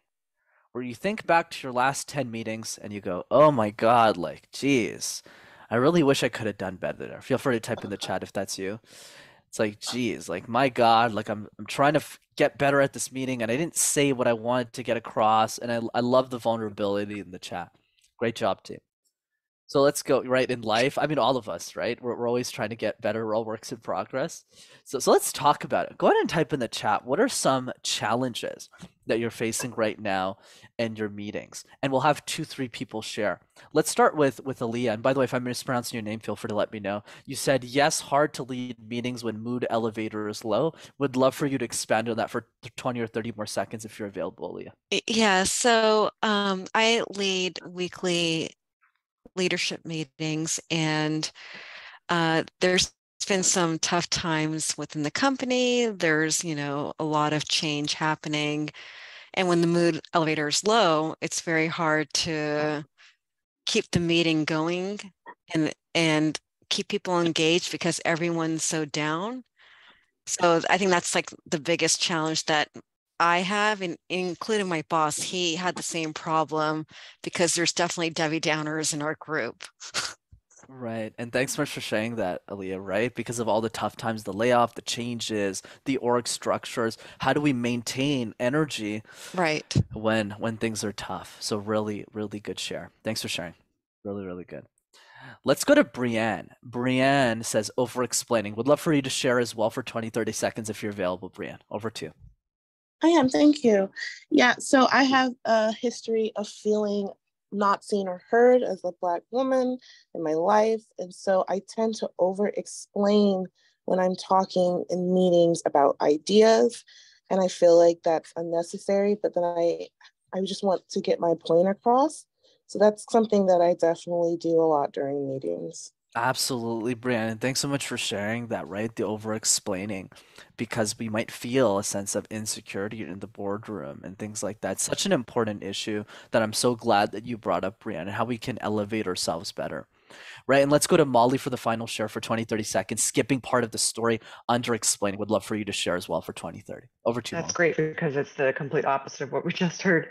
Where you think back to your last 10 meetings and you go, oh my God, like, geez, I really wish I could have done better. Feel free to type in the chat if that's you. It's like, geez, like, my God, like, I'm trying to get better at this meeting and I didn't say what I wanted to get across. And I love the vulnerability in the chat. Great job, team. So let's go right in life. I mean, all of us, right? We're always trying to get better. We're all works in progress. So let's talk about it. Go ahead and type in the chat. What are some challenges that you're facing right now in your meetings? And we'll have 2, 3 people share. Let's start with Aaliyah. And by the way, if I'm mispronouncing your name, feel free to let me know. You said, yes, hard to lead meetings when mood elevator is low. Would love for you to expand on that for 20 or 30 more seconds if you're available, Aaliyah. Yeah, so I lead weekly leadership meetings, and there's been some tough times within the company. There's, a lot of change happening. And when the mood elevator is low, it's very hard to keep the meeting going and keep people engaged because everyone's so down. So I think that's like the biggest challenge that I have, and including my boss. He had the same problem because there's definitely Debbie Downers in our group. Right. And thanks so much for sharing that, Aaliyah, right? Because of all the tough times, the layoff, the changes, the org structures, how do we maintain energy Right. when things are tough? So really, really good share. Thanks for sharing. Really, really good. Let's go to Brienne. Brienne says over explaining. Would love for you to share as well for 20, 30 seconds if you're available, Brienne. Over to you. I am, thank you. Yeah, so I have a history of feeling not seen or heard as a Black woman in my life. And so I tend to over explain when I'm talking in meetings about ideas. And I feel like that's unnecessary, but then I just want to get my point across. So that's something that I definitely do a lot during meetings. Absolutely, Brianna. Thanks so much for sharing that, right? The over explaining, because we might feel a sense of insecurity in the boardroom and things like that. Such an important issue that I'm so glad that you brought up, Brianna, how we can elevate ourselves better, right? And let's go to Molly for the final share for 20, 30 seconds, skipping part of the story, under explaining. Would love for you to share as well for 20, 30. Over to you, That's Molly. great because it's the complete opposite of what we just heard.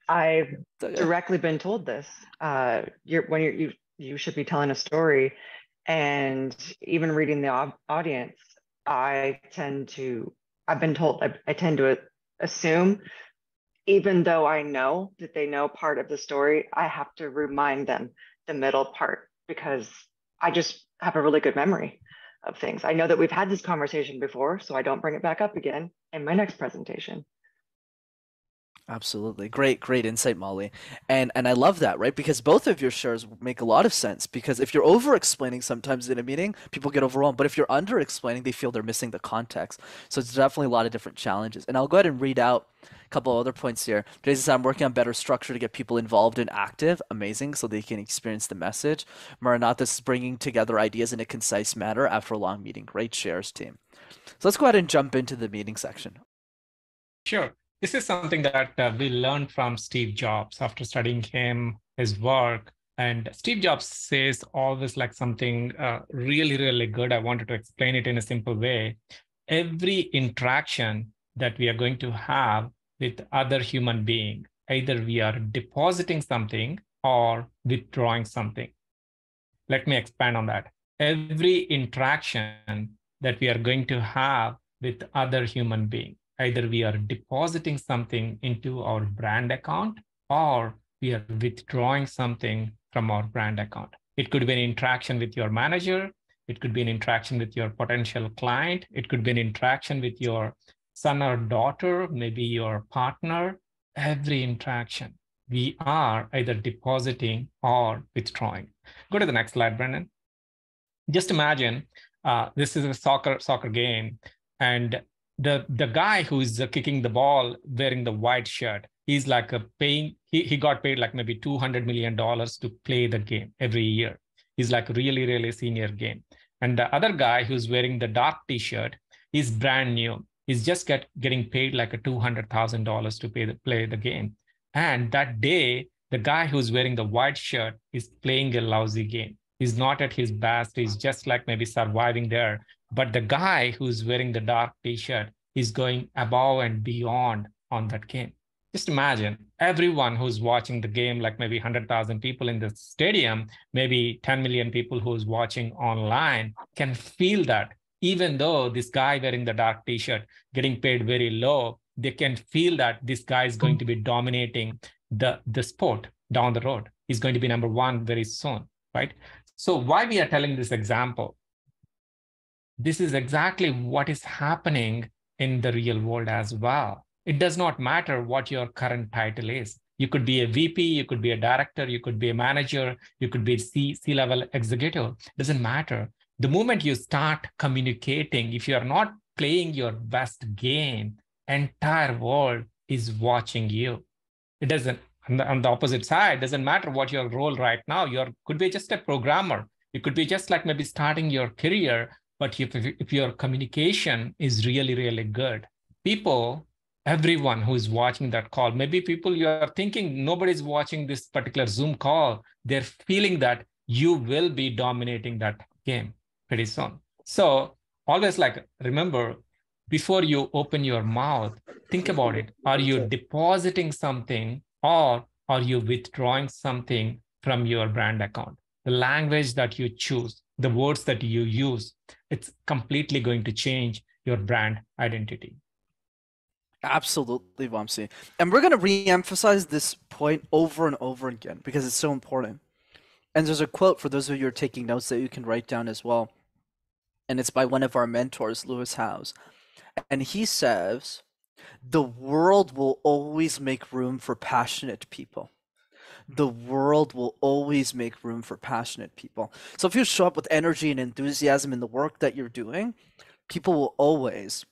I've directly been told this. You should be telling a story, and even reading the audience, I've been told I tend to assume, even though I know that they know part of the story, I have to remind them the middle part because I just have a really good memory of things. I know that we've had this conversation before, so I don't bring it back up again in my next presentation. Absolutely. Great insight, Molly. And I love that, right? Because both of your shares make a lot of sense, because if you're over explaining sometimes in a meeting, people get overwhelmed. But if you're under explaining, they feel they're missing the context. So it's definitely a lot of different challenges. And I'll go ahead and read out a couple other points here. Jason said, I'm working on better structure to get people involved and active. Amazing. So they can experience the message. Maranatha is bringing together ideas in a concise manner after a long meeting. Great shares, team. So let's go ahead and jump into the meeting section. Sure. This is something that we learned from Steve Jobs after studying him, his work. And Steve Jobs says always like something really, really good. I wanted to explain it in a simple way. Every interaction that we are going to have with other human being, either we are depositing something or withdrawing something. Let me expand on that. Every interaction that we are going to have with other human being, either we are depositing something into our brand account or we are withdrawing something from our brand account. It could be an interaction with your manager. It could be an interaction with your potential client. It could be an interaction with your son or daughter, maybe your partner. Every interaction, we are either depositing or withdrawing. Go to the next slide, Brendan. Just imagine this is a soccer game, and the guy who is kicking the ball wearing the white shirt, he's like he got paid like maybe $200 million to play the game every year. He's like really, really senior game. And the other guy who's wearing the dark t-shirt, he's brand new. He's just getting paid like a $200,000 to play the game. And that day, the guy who's wearing the white shirt is playing a lousy game. He's not at his best. He's just like maybe surviving there. But the guy who's wearing the dark t-shirt is going above and beyond on that game. Just imagine everyone who's watching the game, like maybe 100,000 people in the stadium, maybe 10 million people who's watching online can feel that. Even though this guy wearing the dark t-shirt getting paid very low, they can feel that this guy is going to be dominating the sport down the road. He's going to be number one very soon. right? So why we are telling this example? This is exactly what is happening in the real world as well. It does not matter what your current title is. You could be a VP, you could be a director, you could be a manager, you could be a C-level executive. Doesn't matter. The moment you start communicating, if you are not playing your best game, entire world is watching you. It doesn't, on the opposite side, doesn't matter what your role right now. You could be just a programmer. You could be just like maybe starting your career, but if your communication is really, really good, people, everyone who is watching that call, maybe people you are thinking nobody's watching this particular Zoom call, they're feeling that you will be dominating that game pretty soon. So always like, remember, before you open your mouth, think about it. Are you depositing something or are you withdrawing something from your brand account? The language that you choose, the words that you use, it's completely going to change your brand identity. Absolutely, Vamsi. And we're going to re-emphasize this point over and over again because it's so important. And there's a quote for those of you who are taking notes that you can write down as well. And it's by one of our mentors, Lewis Howes. And he says, the world will always make room for passionate people. The world will always make room for passionate people. So if you show up with energy and enthusiasm in the work that you're doing, people will always,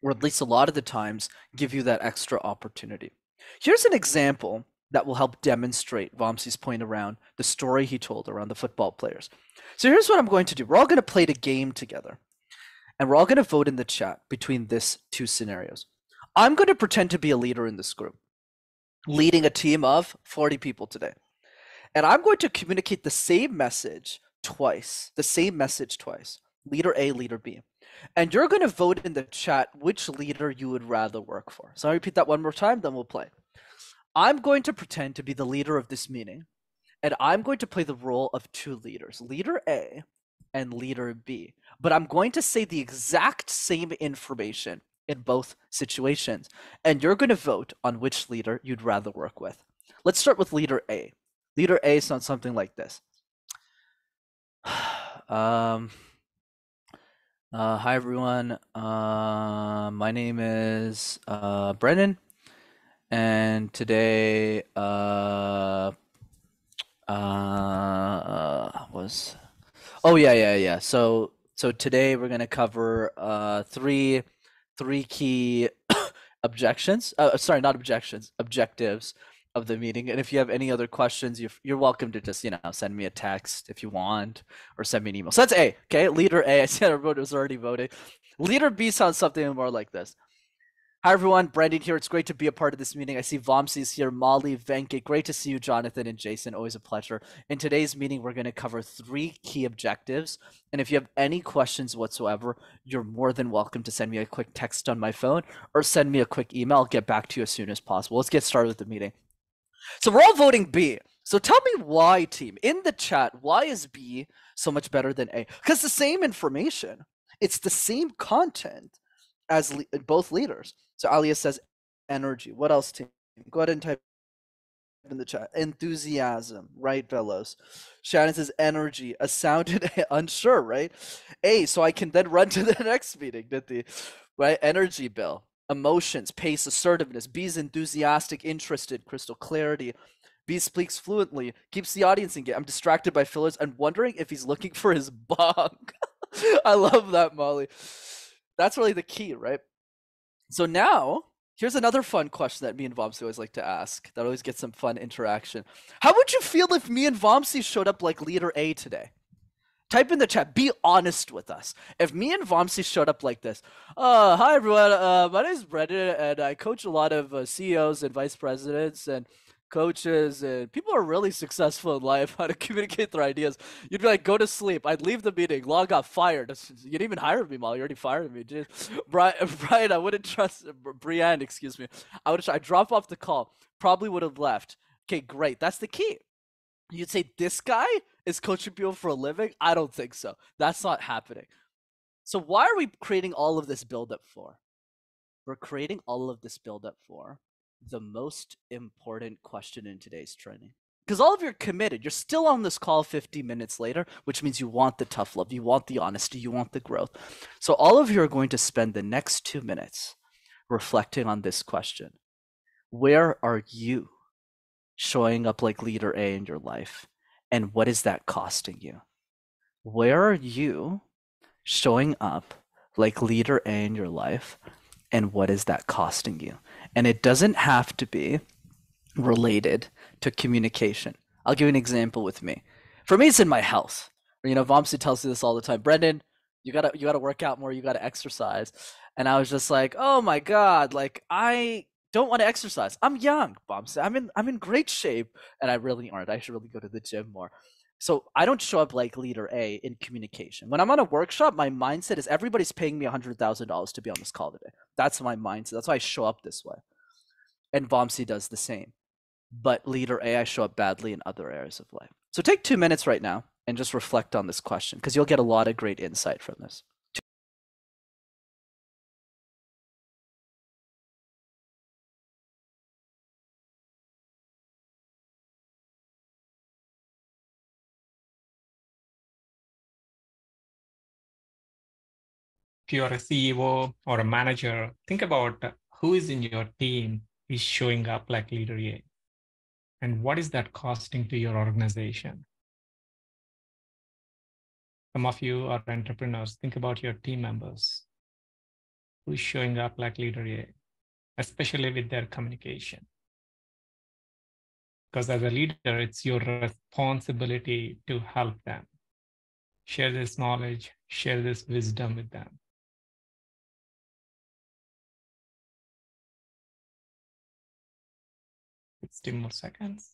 or at least a lot of the times, give you that extra opportunity. Here's an example that will help demonstrate Vamsi's point around the story he told around the football players. So here's what I'm going to do. We're all going to play the game together. And we're all going to vote in the chat between these two scenarios. I'm going to pretend to be a leader in this group, leading a team of 40 people today. And I'm going to communicate the same message twice, leader A, leader B. And you're going to vote in the chat which leader you would rather work for. So I'll repeat that one more time, then we'll play. I'm going to pretend to be the leader of this meeting, and I'm going to play the role of two leaders, leader A and leader B. But I'm going to say the exact same information in both situations. And you're going to vote on which leader you'd rather work with. Let's start with leader A. Leader A sounds something like this. Hi everyone. My name is Brennan, and today So today we're gonna cover three key objectives of the meeting. And if you have any other questions, you're welcome to just send me a text if you want, or send me an email. So that's A. Okay, leader A. I said everyone was already voting. Leader B sounds something more like this. Hi everyone, Brandon here. It's great to be a part of this meeting. I see Vamsi's here, Molly, Venkat. Great to see you, Jonathan and Jason. Always a pleasure. In today's meeting, we're going to cover 3 key objectives. And if you have any questions whatsoever, you're more than welcome to send me a quick text on my phone or send me a quick email. I'll get back to you as soon as possible. Let's get started with the meeting. So we're all voting B. So tell me why, team. In the chat, why is B so much better than A? Because the same information. It's the same content as both leaders. So Alia says energy. What else, team? Go ahead and type in the chat. Enthusiasm, right, Velos? Shannon says energy. A sounded unsure, right? A, so I can then run to the next meeting, Niti. Right? Energy, Bill. Emotions, pace, assertiveness. B's enthusiastic, interested, crystal clarity. B speaks fluently, keeps the audience engaged. I'm distracted by fillers. I'm wondering if he's looking for his bong. I love that, Molly. That's really the key, right? So now, here's another fun question that me and Vamsi always like to ask. That always gets some fun interaction. How would you feel if me and Vamsi showed up like leader A today? Type in the chat. Be honest with us. If me and Vamsi showed up like this, hi everyone. My name is Brendan, and I coach a lot of CEOs and vice presidents and coaches, and people are really successful in life how to communicate their ideas. You'd be like, go to sleep. I'd leave the meeting, log off, fired. You didn't even hire me, Molly. You already fired me. Dude. Brian, I wouldn't trust Brienne, excuse me. I'd drop off the call. Probably would have left. Okay, great. That's the key. You'd say this guy is coaching people for a living? I don't think so. That's not happening. So why are we creating all of this buildup for? We're creating all of this buildup for the most important question in today's training. Because all of you are committed. You're still on this call 50 minutes later, which means you want the tough love, you want the honesty, you want the growth. So all of you are going to spend the next 2 minutes reflecting on this question. Where are you showing up like leader A in your life? And what is that costing you? Where are you showing up like leader A in your life? And what is that costing you? And it doesn't have to be related to communication. I'll give you an example with me. For me, it's in my health. Vamsi tells me this all the time. Brendan, you gotta work out more. You gotta exercise. And I was just like, oh my god, like I don't want to exercise. I'm young, Vamsi. I'm in great shape, and I really aren't. I should really go to the gym more. So I don't show up like leader A in communication. When I'm on a workshop, my mindset is everybody's paying me $100,000 to be on this call today. That's my mindset. That's why I show up this way. And Vamsi does the same. But leader A, I show up badly in other areas of life. So take 2 minutes right now and just reflect on this question, because you'll get a lot of great insight from this. If you're a CEO or a manager, think about who is in your team is showing up like leader A. And what is that costing to your organization? Some of you are entrepreneurs. Think about your team members. Who's showing up like leader A, especially with their communication? Because as a leader, it's your responsibility to help them. Share this knowledge, share this wisdom with them. 60 more seconds.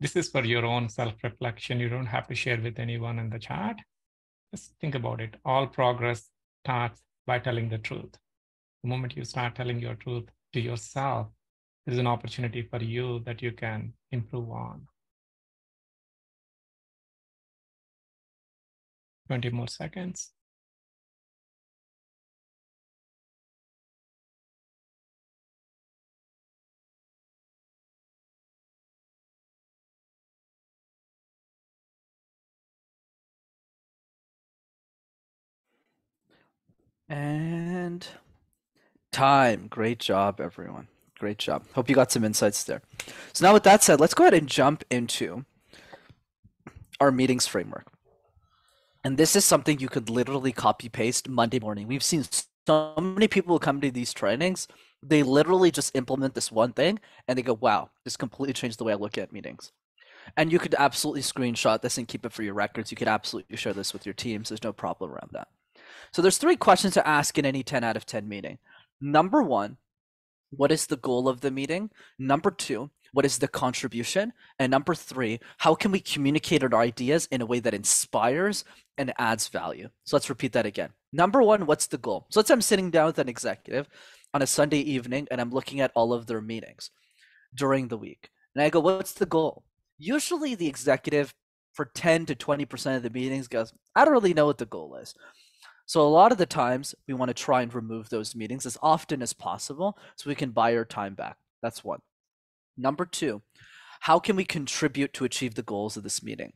This is for your own self-reflection. You don't have to share with anyone in the chat. Just think about it. All progress starts by telling the truth. The moment you start telling your truth to yourself, there's an opportunity for you that you can improve on. 20 more seconds. And time. Great job, everyone. Great job. Hope you got some insights there. So now with that said, let's go ahead and jump into our meetings framework. And this is something you could literally copy paste Monday morning. We've seen so many people who come to these trainings, they literally just implement this one thing and they go, wow, this completely changed the way I look at meetings. And you could absolutely screenshot this and keep it for your records. You could absolutely share this with your teams. There's no problem around that. So there's 3 questions to ask in any 10 out of 10 meeting. Number 1, what is the goal of the meeting? Number 2, what is the contribution? And number 3, how can we communicate our ideas in a way that inspires and adds value? So let's repeat that again. Number 1, what's the goal? So let's say I'm sitting down with an executive on a Sunday evening and I'm looking at all of their meetings during the week. And I go, what's the goal? Usually the executive for 10 to 20% of the meetings goes, I don't really know what the goal is. So a lot of the times we want to try and remove those meetings as often as possible so we can buy our time back. That's 1. Number 2, how can we contribute to achieve the goals of this meeting?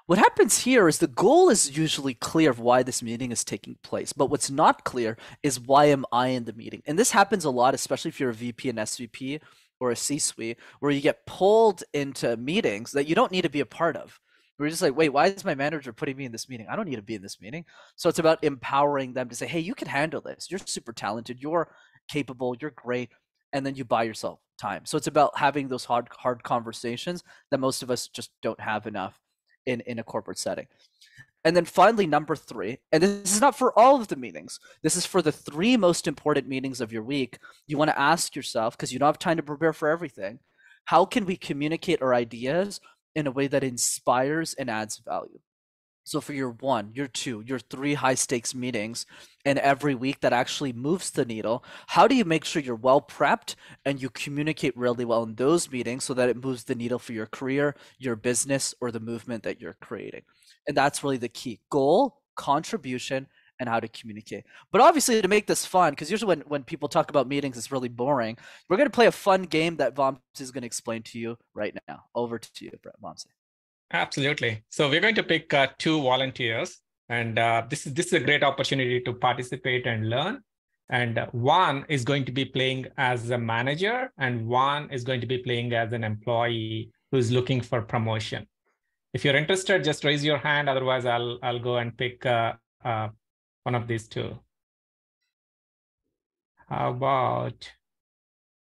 What happens here is the goal is usually clear of why this meeting is taking place, but what's not clear is why am I in the meeting? And this happens a lot, especially if you're a VP and SVP or a C-suite, where you get pulled into meetings that you don't need to be a part of. We're just like, wait, why is my manager putting me in this meeting? I don't need to be in this meeting. So it's about empowering them to say, hey, you can handle this. You're super talented. You're capable. You're great. And then you buy yourself time. So it's about having those hard conversations that most of us just don't have enough in a corporate setting. And then finally, number 3, and this is not for all of the meetings. This is for the 3 most important meetings of your week. You want to ask yourself, because you don't have time to prepare for everything, how can we communicate our ideas in a way that inspires and adds value? So for your 1, your 2, your 3 high stakes meetings, and every week that actually moves the needle, how do you make sure you're well prepped and you communicate really well in those meetings so that it moves the needle for your career, your business, or the movement that you're creating? And that's really the key: goal, contribution, and how to communicate. But obviously, to make this fun, because usually when people talk about meetings, it's really boring. We're going to play a fun game that Vamsi is going to explain to you right now. Over to you, Brett. Vamsi. Absolutely. So we're going to pick 2 volunteers, and this is a great opportunity to participate and learn. And one is going to be playing as a manager, and one is going to be playing as an employee who's looking for promotion. If you're interested, just raise your hand. Otherwise, I'll go and pick one of these 2. How about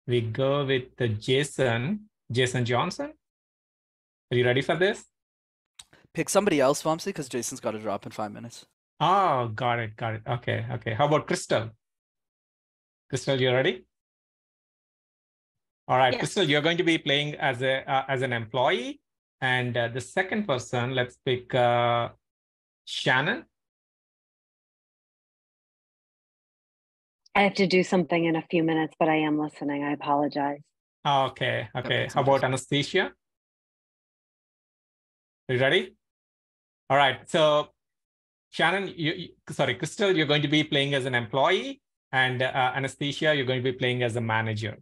we go with Jason Johnson? Are you ready for this? Pick somebody else, Vamsi, because Jason's got to drop in 5 minutes. Oh, got it. Okay. How about Crystal? Crystal, you ready? All right, Yes. Crystal, you're going to be playing as an employee, and the second person, let's pick Shannon. I have to do something in a few minutes, but I am listening. I apologize. Okay. How about Anastasia? Are you ready? All right. So, Shannon, Crystal, you're going to be playing as an employee, and Anastasia, you're going to be playing as a manager.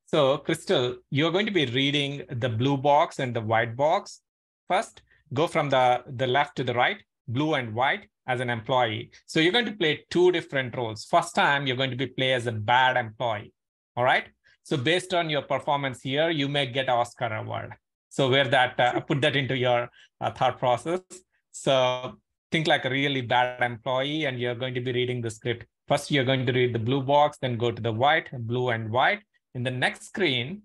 So, Crystal, you're going to be reading the blue box and the white box first. Go from the left to the right, blue and white, as an employee. So you're going to play 2 different roles. First time, you're going to be play as a bad employee. All right. So based on your performance here, you may get Oscar award. So where that put that into your thought process. So think like a really bad employee, and you're going to be reading the script. First, you're going to read the blue box, then go to the white, blue and white. In the next screen,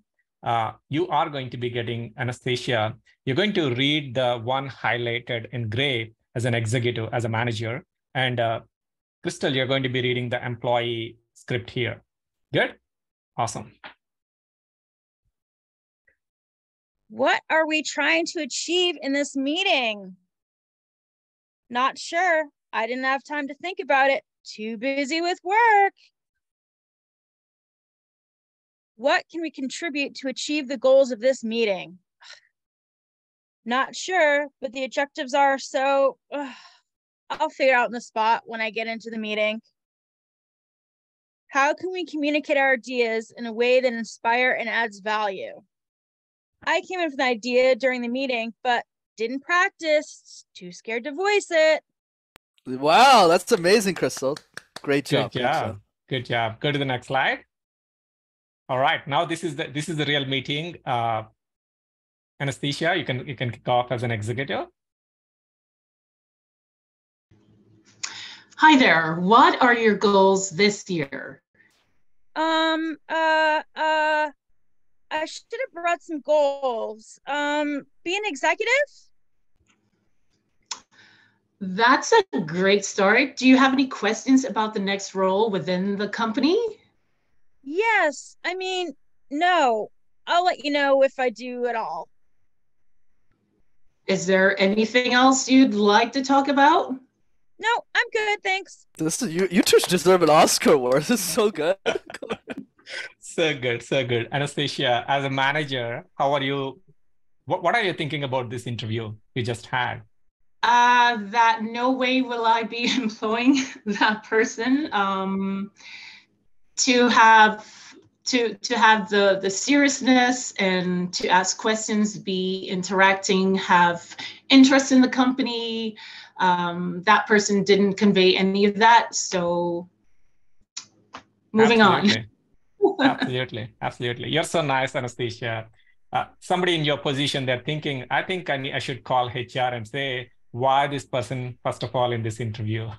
you are going to be getting Anastasia. You're going to read the one highlighted in gray as an executive, as a manager. And Crystal, you're going to be reading the employee script here. Good? Awesome. What are we trying to achieve in this meeting? Not sure. I didn't have time to think about it. Too busy with work. What can we contribute to achieve the goals of this meeting? Not sure, but the objectives are so... I'll figure out on the spot when I get into the meeting. How can we communicate our ideas in a way that inspires and adds value? I came in with an idea during the meeting, but didn't practice. Too scared to voice it. Wow, that's amazing, Crystal. Great job. Good job. Go to the next slide. All right, now this is the real meeting. Anastasia, you can kick off as an executive. Hi there. What are your goals this year? I should have brought some goals. Be an executive? That's a great start. Do you have any questions about the next role within the company? Yes. I mean, no. I'll let you know if I do at all. Is there anything else you'd like to talk about? No, I'm good, thanks. This is you two deserve an Oscar award. This is so good. So good. Anastasia, as a manager, how are you? What are you thinking about this interview you just had? That no way will I be employing that person. To have the seriousness and to ask questions, be interacting, have interest in the company. That person didn't convey any of that. So moving on. Absolutely. You're so nice, Anastasia. Somebody in your position, they're thinking, I think I should call HR and say, why this person, first of all, in this interview?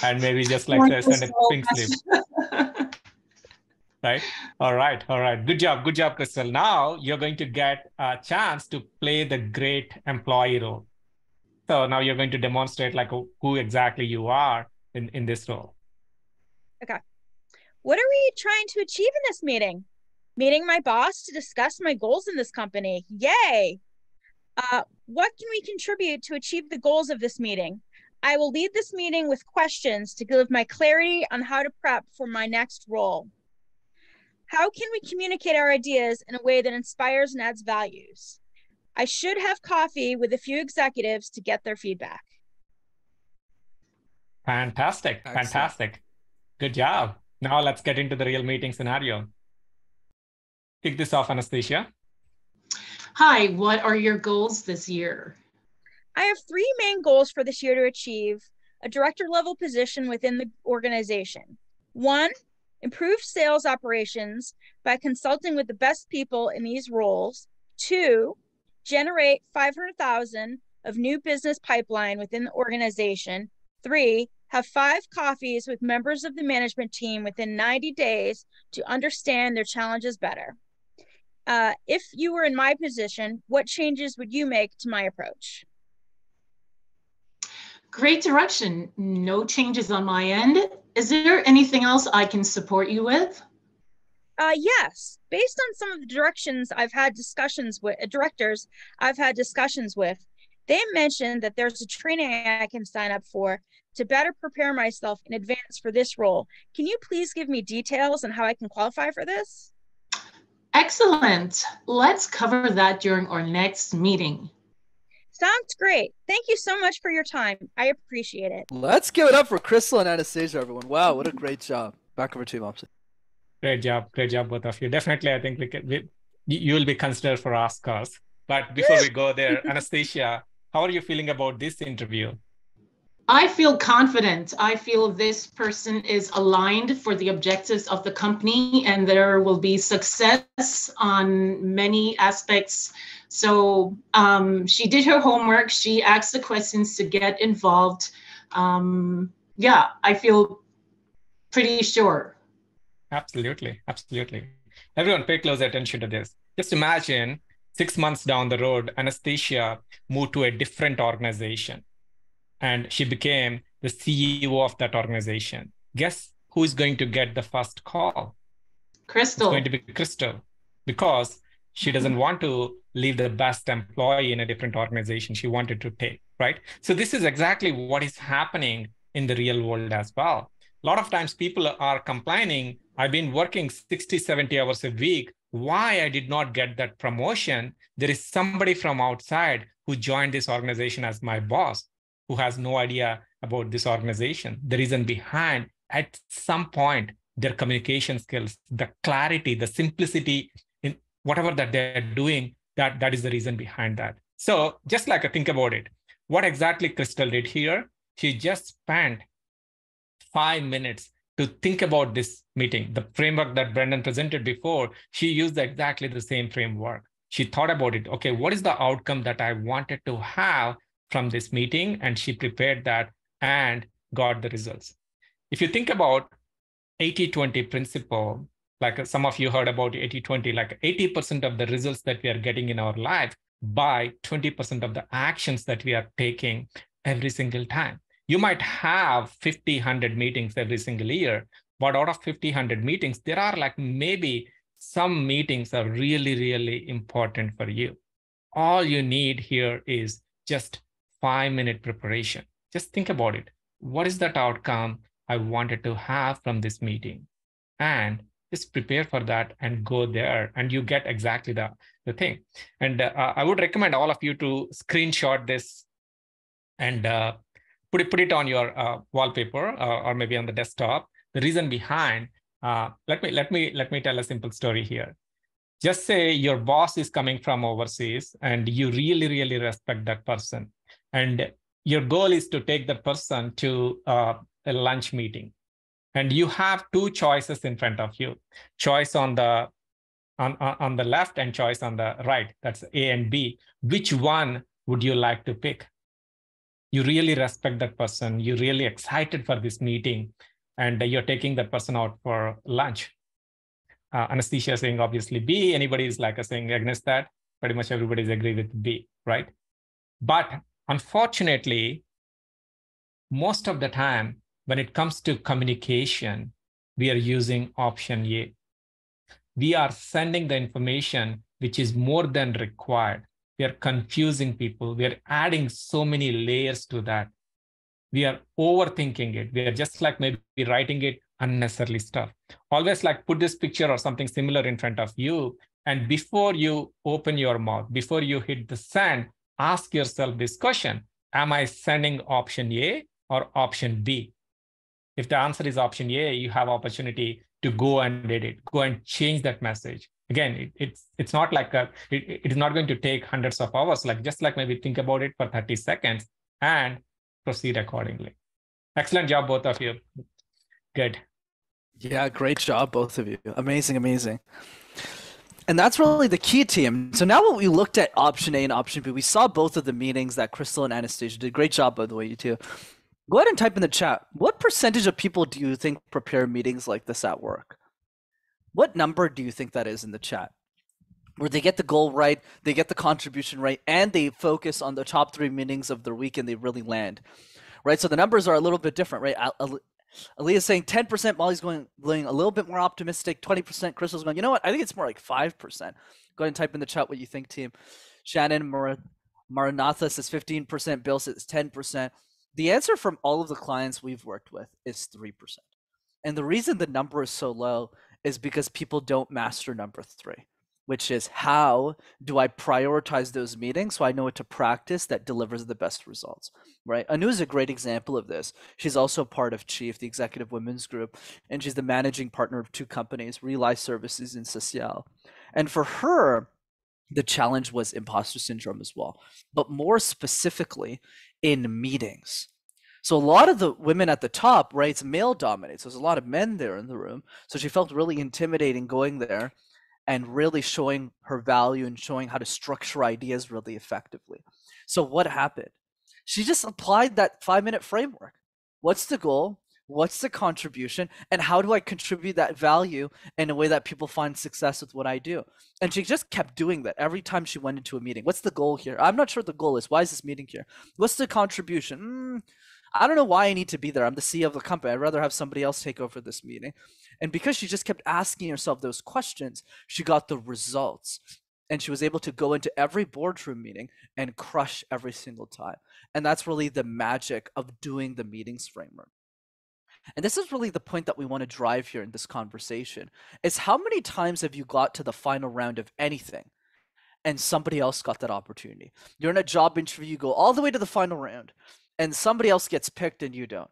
And maybe just like send a pink slip. Right? All right. Good job, Crystal. Now you're going to get a chance to play the great employee role. So now you're going to demonstrate like who exactly you are in this role. Okay. What are we trying to achieve in this meeting? Meeting my boss to discuss my goals in this company. Yay! What can we contribute to achieve the goals of this meeting? I will lead this meeting with questions to give my clarity on how to prep for my next role. How can we communicate our ideas in a way that inspires and adds values? I should have coffee with a few executives to get their feedback. Fantastic. Excellent. Fantastic. Good job. Now let's get into the real meeting scenario. Kick this off, Anastasia. Hi, what are your goals this year? I have 3 main goals for this year to achieve a director level position within the organization. 1, improve sales operations by consulting with the best people in these roles. 2, generate 500,000 of new business pipeline within the organization. 3, have 5 coffees with members of the management team within 90 days to understand their challenges better. If you were in my position, what changes would you make to my approach? Great direction. No changes on my end. Is there anything else I can support you with? Yes, based on some of the directors I've had discussions with, they mentioned that there's a training I can sign up for to better prepare myself in advance for this role. Can you please give me details on how I can qualify for this? Excellent. Let's cover that during our next meeting. Sounds great. Thank you so much for your time. I appreciate it. Let's give it up for Crystal and Anastasia, everyone. Wow, what a great job. Back over to you, Mopsy. Great job, both of you. Definitely, I think you will be considered for Oscars. But before we go there, Anastasia, how are you feeling about this interview? I feel confident. I feel this person is aligned for the objectives of the company and there will be success on many aspects. So she did her homework. She asked the questions to get involved. Yeah, I feel pretty sure. Absolutely. Absolutely. Everyone pay close attention to this. Just imagine 6 months down the road, Anastasia moved to a different organization and she became the CEO of that organization. Guess who is going to get the first call? Crystal. It's going to be Crystal, because she doesn't want to leave the best employee in a different organization. She wanted to take, right? So this is exactly what is happening in the real world as well. A lot of times people are complaining, I've been working 60, 70 hours a week. Why I did not get that promotion? There is somebody from outside who joined this organization as my boss, who has no idea about this organization. The reason behind, at some point, their communication skills, the clarity, the simplicity in whatever that they're doing, that is the reason behind that. So just like think about it, what exactly Crystal did here, she just spent 5 minutes to think about this meeting. The framework that Brendan presented before, she used exactly the same framework. She thought about it. Okay, what is the outcome that I wanted to have from this meeting? And she prepared that and got the results. If you think about 80-20 principle, like some of you heard about 80-20, like 80% of the results that we are getting in our life by 20% of the actions that we are taking every single time. You might have 50, 100 meetings every single year, but out of 50, 100 meetings, there are like maybe some meetings are really, really important for you. All you need here is just 5-minute preparation. Just think about it. What is that outcome I wanted to have from this meeting? And just prepare for that and go there, and you get exactly the thing. And I would recommend all of you to screenshot this and put it on your wallpaper or maybe on the desktop. The reason behind, let me tell a simple story here. Just say your boss is coming from overseas and you really, really respect that person. And your goal is to take the person to a lunch meeting. And you have 2 choices in front of you, choice on the left and choice on the right. That's A and B. Which one would you like to pick? You really respect that person. You're really excited for this meeting and you're taking that person out for lunch. Anastasia saying obviously B. Anybody is like saying against that? Pretty much everybody's agree with B, right? But unfortunately, most of the time, when it comes to communication, we are using option A. We are sending the information which is more than required. We are confusing people. We are adding so many layers to that. We are overthinking it. We are just like maybe writing it unnecessarily stuff. Always like put this picture or something similar in front of you. And before you open your mouth, before you hit the send, ask yourself this question. Am I sending option A or option B? If the answer is option A, you have opportunity to go and edit, go and change that message. Again, it's not like it is not going to take hundreds of hours. Like just like maybe think about it for 30 seconds and proceed accordingly. Excellent job, both of you. Good. Yeah, great job, both of you. Amazing, amazing. And that's really the key, team. So now when we looked at option A and option B, we saw both of the meetings that Crystal and Anastasia did. Great job, by the way, you two. Go ahead and type in the chat. What percentage of people do you think prepare meetings like this at work? What number do you think that is in the chat? Where they get the goal right, they get the contribution right, and they focus on the top 3 meetings of their week and they really land, right? So the numbers are a little bit different, right? Aaliyah's saying 10%, Molly's going a little bit more optimistic, 20%, Crystal's going, you know what? I think it's more like 5%. Go ahead and type in the chat what you think, team. Shannon Maranatha says 15%, Bill says 10%. The answer from all of the clients we've worked with is 3%. And the reason the number is so low is because people don't master number 3, which is how do I prioritize those meetings so I know what to practice that delivers the best results, right? Anu is a great example of this. She's also part of Chief, the executive women's group, and she's the managing partner of 2 companies, Realize Services and Social. And for her, the challenge was imposter syndrome as well, but more specifically in meetings. So a lot of the women at the top, right, it's male dominated. So there's a lot of men there in the room. So she felt really intimidating going there and really showing her value and showing how to structure ideas really effectively. So what happened? She just applied that 5-minute framework. What's the goal? What's the contribution? And how do I contribute that value in a way that people find success with what I do? And she just kept doing that every time she went into a meeting. What's the goal here? I'm not sure what the goal is. Why is this meeting here? What's the contribution? I don't know why I need to be there. I'm the CEO of the company. I'd rather have somebody else take over this meeting. And because she just kept asking herself those questions, she got the results. And she was able to go into every boardroom meeting and crush every single time. And that's really the magic of doing the meetings framework. And this is really the point that we want to drive here in this conversation, is how many times have you got to the final round of anything and somebody else got that opportunity? You're in a job interview, you go all the way to the final round, and somebody else gets picked and you don't.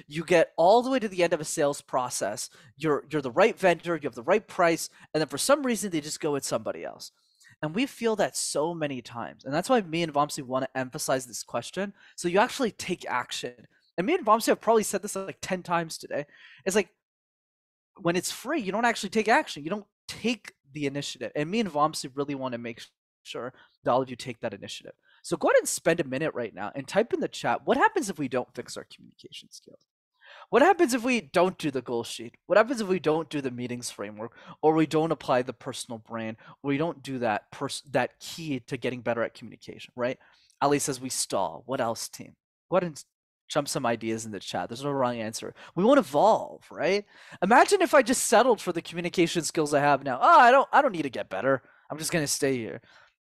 You get all the way to the end of a sales process. You're the right vendor, you have the right price, and then for some reason they just go with somebody else. And we feel that so many times. And that's why me and Vamsi want to emphasize this question. So you actually take action. And me and Vamsi have probably said this like 10 times today. It's like, when it's free, you don't actually take action. You don't take the initiative. And me and Vamsi really want to make sure that all of you take that initiative. So go ahead and spend a minute right now and type in the chat, what happens if we don't fix our communication skills? What happens if we don't do the goal sheet? What happens if we don't do the meetings framework, or we don't apply the personal brand, or we don't do that key to getting better at communication, right? Ali says we stall. What else, team? Go ahead and jump some ideas in the chat. There's no wrong answer. We won't evolve, right? Imagine if I just settled for the communication skills I have now. Oh, I don't need to get better. I'm just gonna stay here.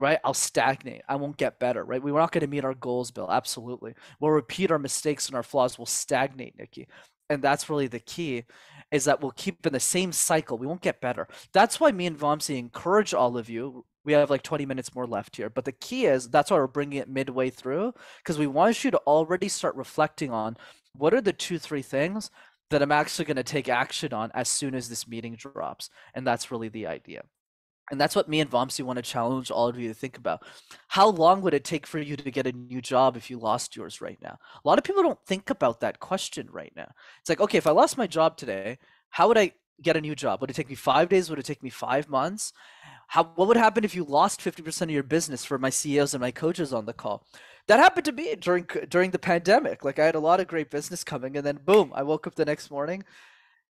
Right? I'll stagnate. I won't get better, right? We're not going to meet our goals, Bill. Absolutely. We'll repeat our mistakes and our flaws. We'll stagnate, Nikki. And that's really the key, is that we'll keep in the same cycle. We won't get better. That's why me and Vamsi encourage all of you. We have like 20 minutes more left here. But the key is, that's why we're bringing it midway through, because we want you to already start reflecting on what are the 2-3 things that I'm actually going to take action on as soon as this meeting drops. And that's really the idea. And that's what me and Vamsi want to challenge all of you to think about. How long would it take for you to get a new job if you lost yours right now? A lot of people don't think about that question right now. It's like, okay, if I lost my job today, how would I get a new job? Would it take me 5 days? Would it take me 5 months? What would happen if you lost 50% of your business? For my CEOs and my coaches on the call, that happened to me during the pandemic. Like, I had a lot of great business coming, and then boom, I woke up the next morning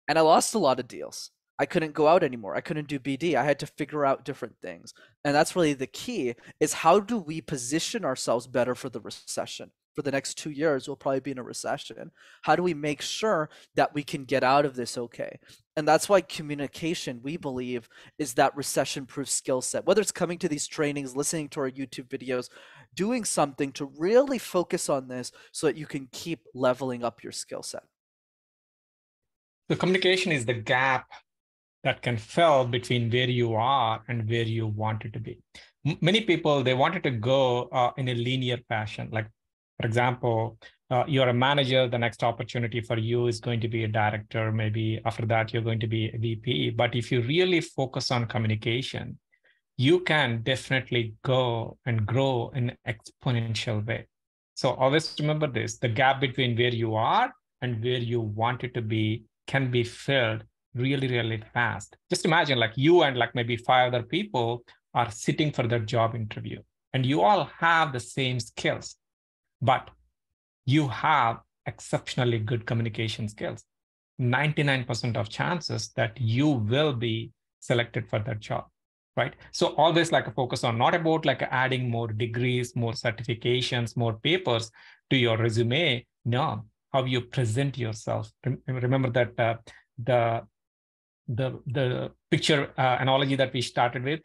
and I lost a lot of deals. I couldn't go out anymore. I couldn't do BD. I had to figure out different things. And that's really the key, is how do we position ourselves better for the recession? for the next 2 years, we'll probably be in a recession. How do we make sure that we can get out of this okay? And that's why communication, we believe, is that recession-proof skill set. Whether it's coming to these trainings, listening to our YouTube videos, doing something to really focus on this so that you can keep leveling up your skill set. The communication is the gap that can fill between where you are and where you want it to be. Many people, they wanted to go in a linear fashion. Like, for example, you're a manager, the next opportunity for you is going to be a director. Maybe after that, you're going to be a VP. But if you really focus on communication, you can definitely go and grow in an exponential way. So always remember this, the gap between where you are and where you want it to be can be filled really, really fast. Just imagine like you and like maybe 5 other people are sitting for their job interview and you all have the same skills, but you have exceptionally good communication skills. 99% of chances that you will be selected for that job, right? So always like a focus on not about like adding more degrees, more certifications, more papers to your resume. No, how you present yourself. Remember that the picture analogy that we started with.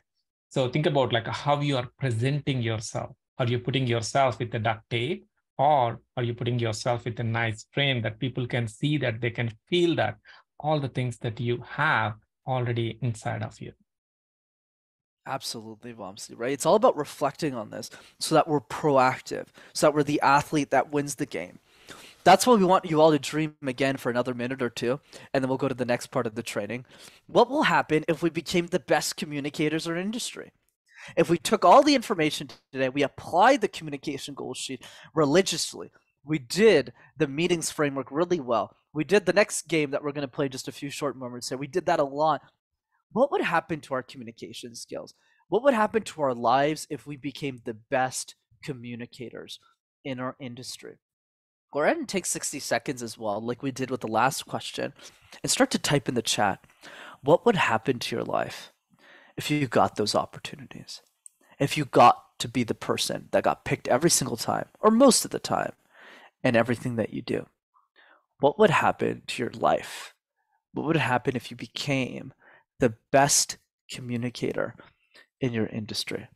So think about like how you are presenting yourself. Are you putting yourself with the duct tape, or are you putting yourself with a nice frame that people can see, that they can feel that all the things that you have already inside of you? Absolutely, Vamsi, right? It's all about reflecting on this so that we're proactive, so that we're the athlete that wins the game. That's why we want you all to dream again for another minute or two, and then we'll go to the next part of the training. What will happen if we became the best communicators in our industry? If we took all the information today, we applied the communication goal sheet religiously, we did the meetings framework really well, we did the next game that we're going to play just a few short moments here, we did that a lot. What would happen to our communication skills? What would happen to our lives if we became the best communicators in our industry? Go ahead and take 60 seconds as well, like we did with the last question, and start to type in the chat. What would happen to your life if you got those opportunities? If you got to be the person that got picked every single time, or most of the time, in everything that you do? What would happen to your life? What would happen if you became the best communicator in your industry?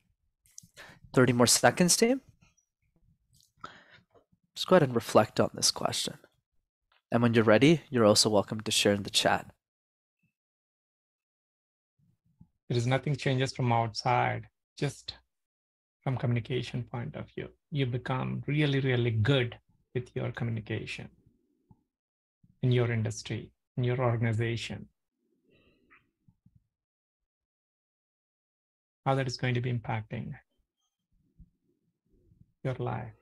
30 more seconds, team. Just go ahead and reflect on this question. And when you're ready, you're also welcome to share in the chat. There is nothing changes from outside, just from communication point of view. You become really, really good with your communication in your industry, in your organization. How that is going to be impacting your life.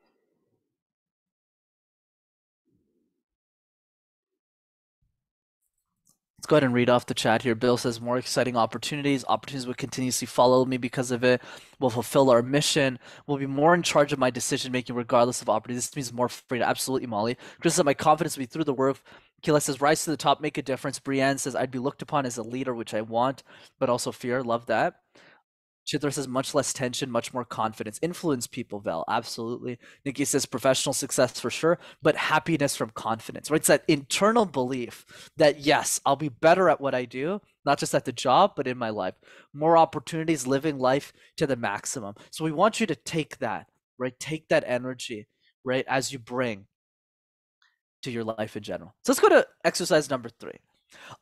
Let's go ahead and read off the chat here. Bill says, more exciting opportunities. Opportunities will continuously follow me because of it. We'll fulfill our mission. We'll be more in charge of my decision making regardless of opportunities. This means more freedom. Absolutely, Molly. Chris says, my confidence will be through the roof. Kayla says, rise to the top, make a difference. Brienne says, I'd be looked upon as a leader, which I want, but also fear. Love that. Chitra says, much less tension, much more confidence. Influence people, Val. Absolutely. Nikki says, professional success for sure, but happiness from confidence, right? It's that internal belief that, yes, I'll be better at what I do, not just at the job, but in my life. More opportunities, living life to the maximum. So we want you to take that, right? Take that energy, right, as you bring to your life in general. So let's go to exercise number 3.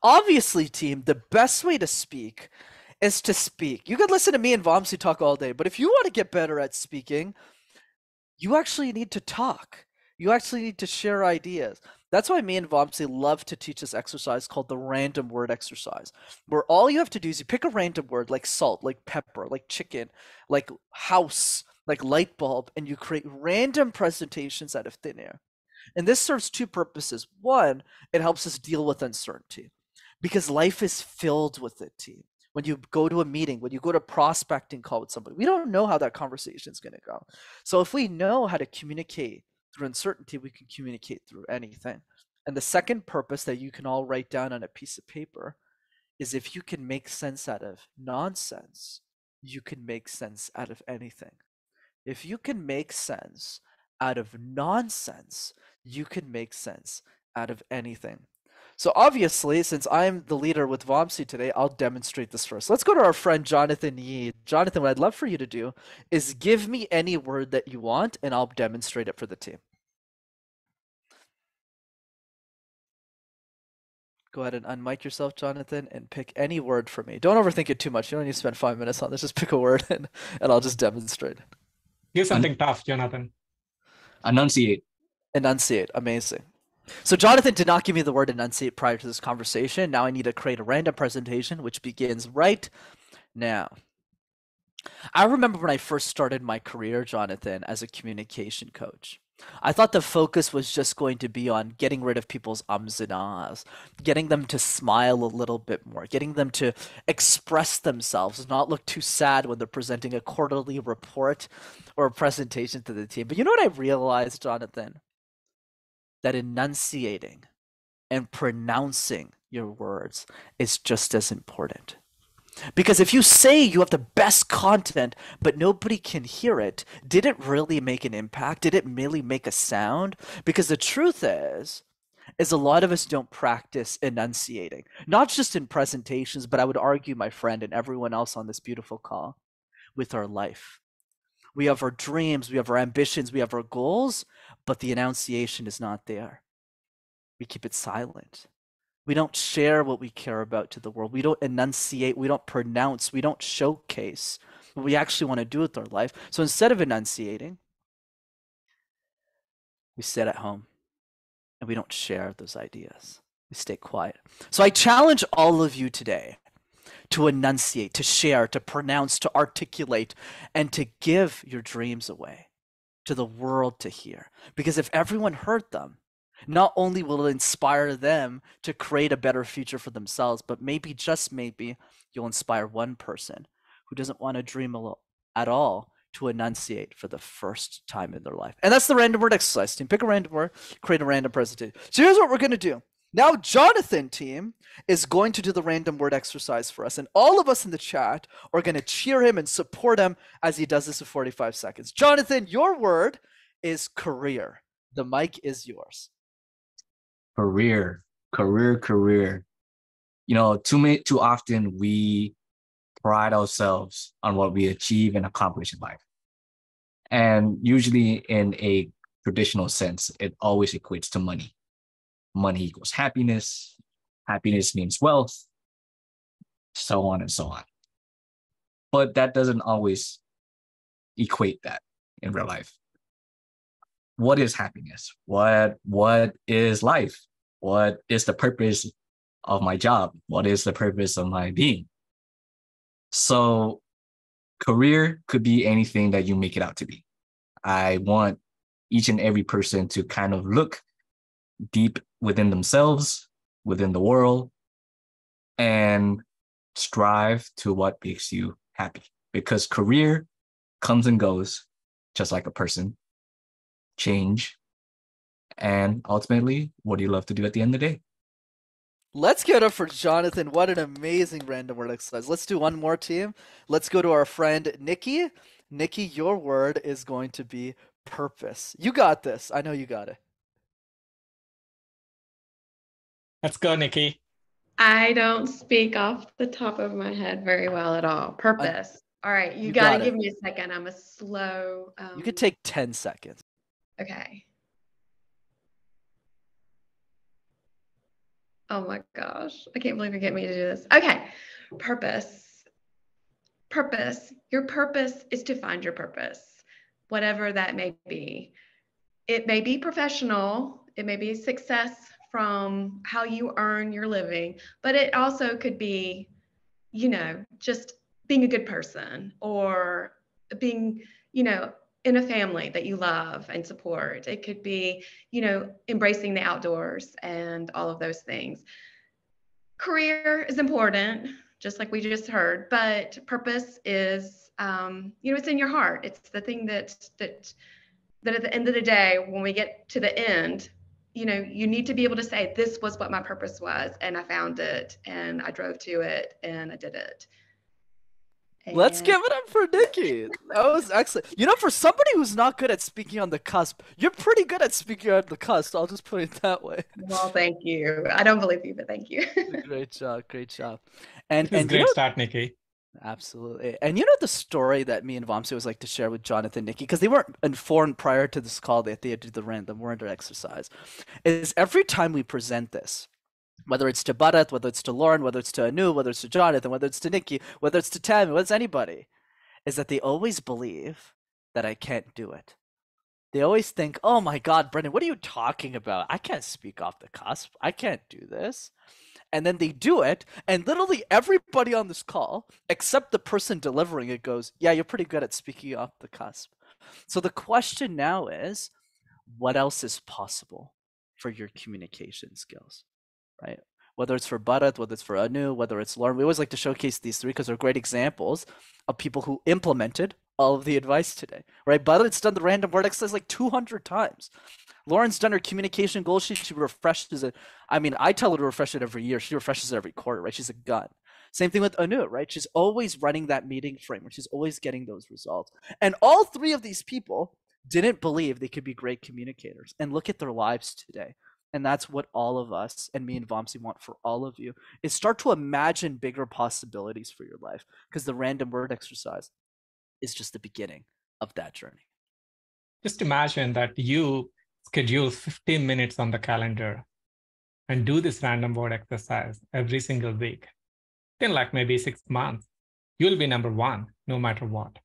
Obviously, team, the best way to speak is to speak. You could listen to me and Vamsi talk all day, but if you want to get better at speaking, you actually need to talk. You actually need to share ideas. That's why me and Vamsi love to teach this exercise called the random word exercise, where all you have to do is you pick a random word like salt, like pepper, like chicken, like house, like light bulb, and you create random presentations out of thin air. And this serves 2 purposes. One, it helps us deal with uncertainty because life is filled with it, team. When you go to a meeting, when you go to a prospecting call with somebody, we don't know how that conversation is going to go. So if we know how to communicate through uncertainty, we can communicate through anything. And the second purpose that you can all write down on a piece of paper is if you can make sense out of nonsense, you can make sense out of anything. If you can make sense out of nonsense, you can make sense out of anything. So obviously, since I'm the leader with Vamsi today, I'll demonstrate this first. Let's go to our friend Jonathan Yee. Jonathan, what I'd love for you to do is give me any word that you want, and I'll demonstrate it for the team. Go ahead and unmic yourself, Jonathan, and pick any word for me. Don't overthink it too much. You don't need to spend 5 minutes on this. Just pick a word, and I'll just demonstrate it. Give something tough, Jonathan. Enunciate. Enunciate. Amazing. So Jonathan did not give me the word enunciate prior to this conversation. Now I need to create a random presentation, which begins right now. I remember when I first started my career, Jonathan, as a communication coach. I thought the focus was just going to be on getting rid of people's ums and ahs, getting them to smile a little bit more, getting them to express themselves, not look too sad when they're presenting a quarterly report or a presentation to the team. But you know what I realized, Jonathan? That enunciating and pronouncing your words is just as important. Because if you say you have the best content, but nobody can hear it, did it really make an impact? Did it really make a sound? Because the truth is a lot of us don't practice enunciating, not just in presentations, but I would argue, my friend, and everyone else on this beautiful call, with our life. We have our dreams, we have our ambitions, we have our goals, but the enunciation is not there. We keep it silent. We don't share what we care about to the world. We don't enunciate, we don't pronounce, we don't showcase what we actually want to do with our life. So instead of enunciating, we sit at home and we don't share those ideas. We stay quiet. So I challenge all of you today to enunciate, to share, to pronounce, to articulate, and to give your dreams away to the world to hear. Because if everyone heard them, not only will it inspire them to create a better future for themselves, but maybe, just maybe, you'll inspire one person who doesn't want to dream at all to enunciate for the first time in their life. And that's the random word exercise, team. Pick a random word, create a random presentation. So here's what we're going to do. Now, Jonathan, team, is going to do the random word exercise for us. And all of us in the chat are going to cheer him and support him as he does this in 45 seconds. Jonathan, your word is career. The mic is yours. Career. You know, too often we pride ourselves on what we achieve and accomplish in life. And usually in a traditional sense, it always equates to money. Money equals happiness. Happiness means wealth, so on and so on. But that doesn't always equate that in real life. What is happiness? What is life? What is the purpose of my job? What is the purpose of my being? So career could be anything that you make it out to be. I want each and every person to kind of look deep within themselves, within the world, and strive to what makes you happy. Because career comes and goes, just like a person. Change. And ultimately, what do you love to do at the end of the day? Let's get up for Jonathan. What an amazing random word exercise. Let's do one more, team. Let's go to our friend Nikki. Nikki, your word is going to be purpose. You got this. I know you got it. Let's go, Nikki. I don't speak off the top of my head very well at all. Purpose. All right, you got to give me a second. I'm a slow. You could take 10 seconds. Okay. Oh my gosh. I can't believe you're getting me to do this. Okay. Purpose. Purpose. Your purpose is to find your purpose, whatever that may be. It may be professional. It may be success from how you earn your living, but it also could be, you know, just being a good person or being, you know, in a family that you love and support. It could be, you know, embracing the outdoors and all of those things. Career is important, just like we just heard, but purpose is, you know, it's in your heart. It's the thing that at the end of the day, when we get to the end, you know, you need to be able to say, this was what my purpose was, and I found it, and I drove to it, and I did it. Let's And give it up for Nikki. That was excellent. You know, for somebody who's not good at speaking on the cusp, you're pretty good at speaking on the cusp. I'll just put it that way. well, thank you. I don't believe you, but thank you. Great job, great job. This is And you great know, start, Nikki. absolutely. And you know the story that me and Vamsi was like to share with Jonathan and Nikki, because they weren't informed prior to this call that they had to do the random word exercise, is every time we present this, whether it's to Bharat, whether it's to Lauren, whether it's to Anu, whether it's to Jonathan, whether it's to Nikki, whether it's to Tammy, whether it's anybody, is that they always believe that I can't do it. They always think, oh my God, Brendan, what are you talking about? I can't speak off the cusp. I can't do this. And then they do it, and literally everybody on this call, except the person delivering it, goes, yeah, you're pretty good at speaking off the cusp. So the question now is, what else is possible for your communication skills, right? Whether it's for Bharat, whether it's for Anu, whether it's Lauren, we always like to showcase these three because they're great examples of people who implemented all of the advice today, right? Bharat's done the random word exercise like 200 times. Lauren's done her communication goal sheet. She refreshes it. I mean, I tell her to refresh it every year. She refreshes it every quarter, right? She's a gun. Same thing with Anu, right? She's always running that meeting framework. She's always getting those results. And all three of these people didn't believe they could be great communicators. And look at their lives today. And that's what all of us and me and Vamsi want for all of you, is start to imagine bigger possibilities for your life, because the random word exercise is just the beginning of that journey. Just imagine that you schedule 15 minutes on the calendar and do this random word exercise every single week. In like maybe 6 months, you'll be number one, no matter what,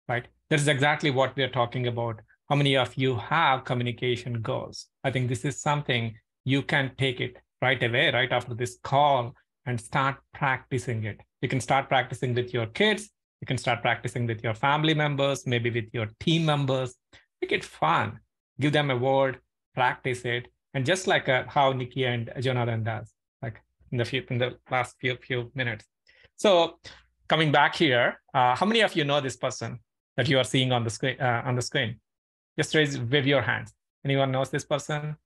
right? That's exactly what we are talking about. How many of you have communication goals? I think this is something you can take it right away, right after this call, and start practicing it. You can start practicing with your kids. You can start practicing with your family members, maybe with your team members. Make it fun. Give them a word, practice it. And just like how Nikki and Jonathan does, like in the last few minutes. So coming back here, how many of you know this person that you are seeing on the screen? Just wave your hands. Anyone knows this person?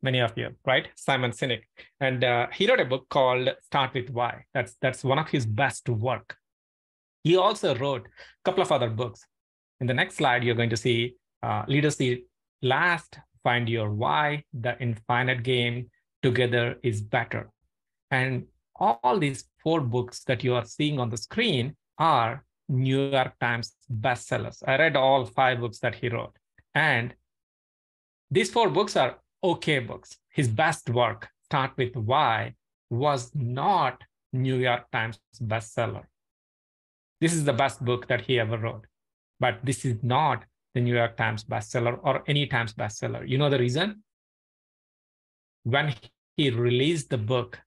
Many of you, right? Simon Sinek. And he wrote a book called Start With Why. That's one of his best work. He also wrote a couple of other books. In the next slide, you're going to see Leadership Last, Find Your Why, The Infinite Game, Together is Better. And all these 4 books that you are seeing on the screen are New York Times bestsellers. I read all 5 books that he wrote. And these 4 books are okay books. His best work, Start With Why, was not New York Times bestseller. This is the best book that he ever wrote. But this is not the New York Times bestseller or any Times bestseller. You know the reason? When he released the book,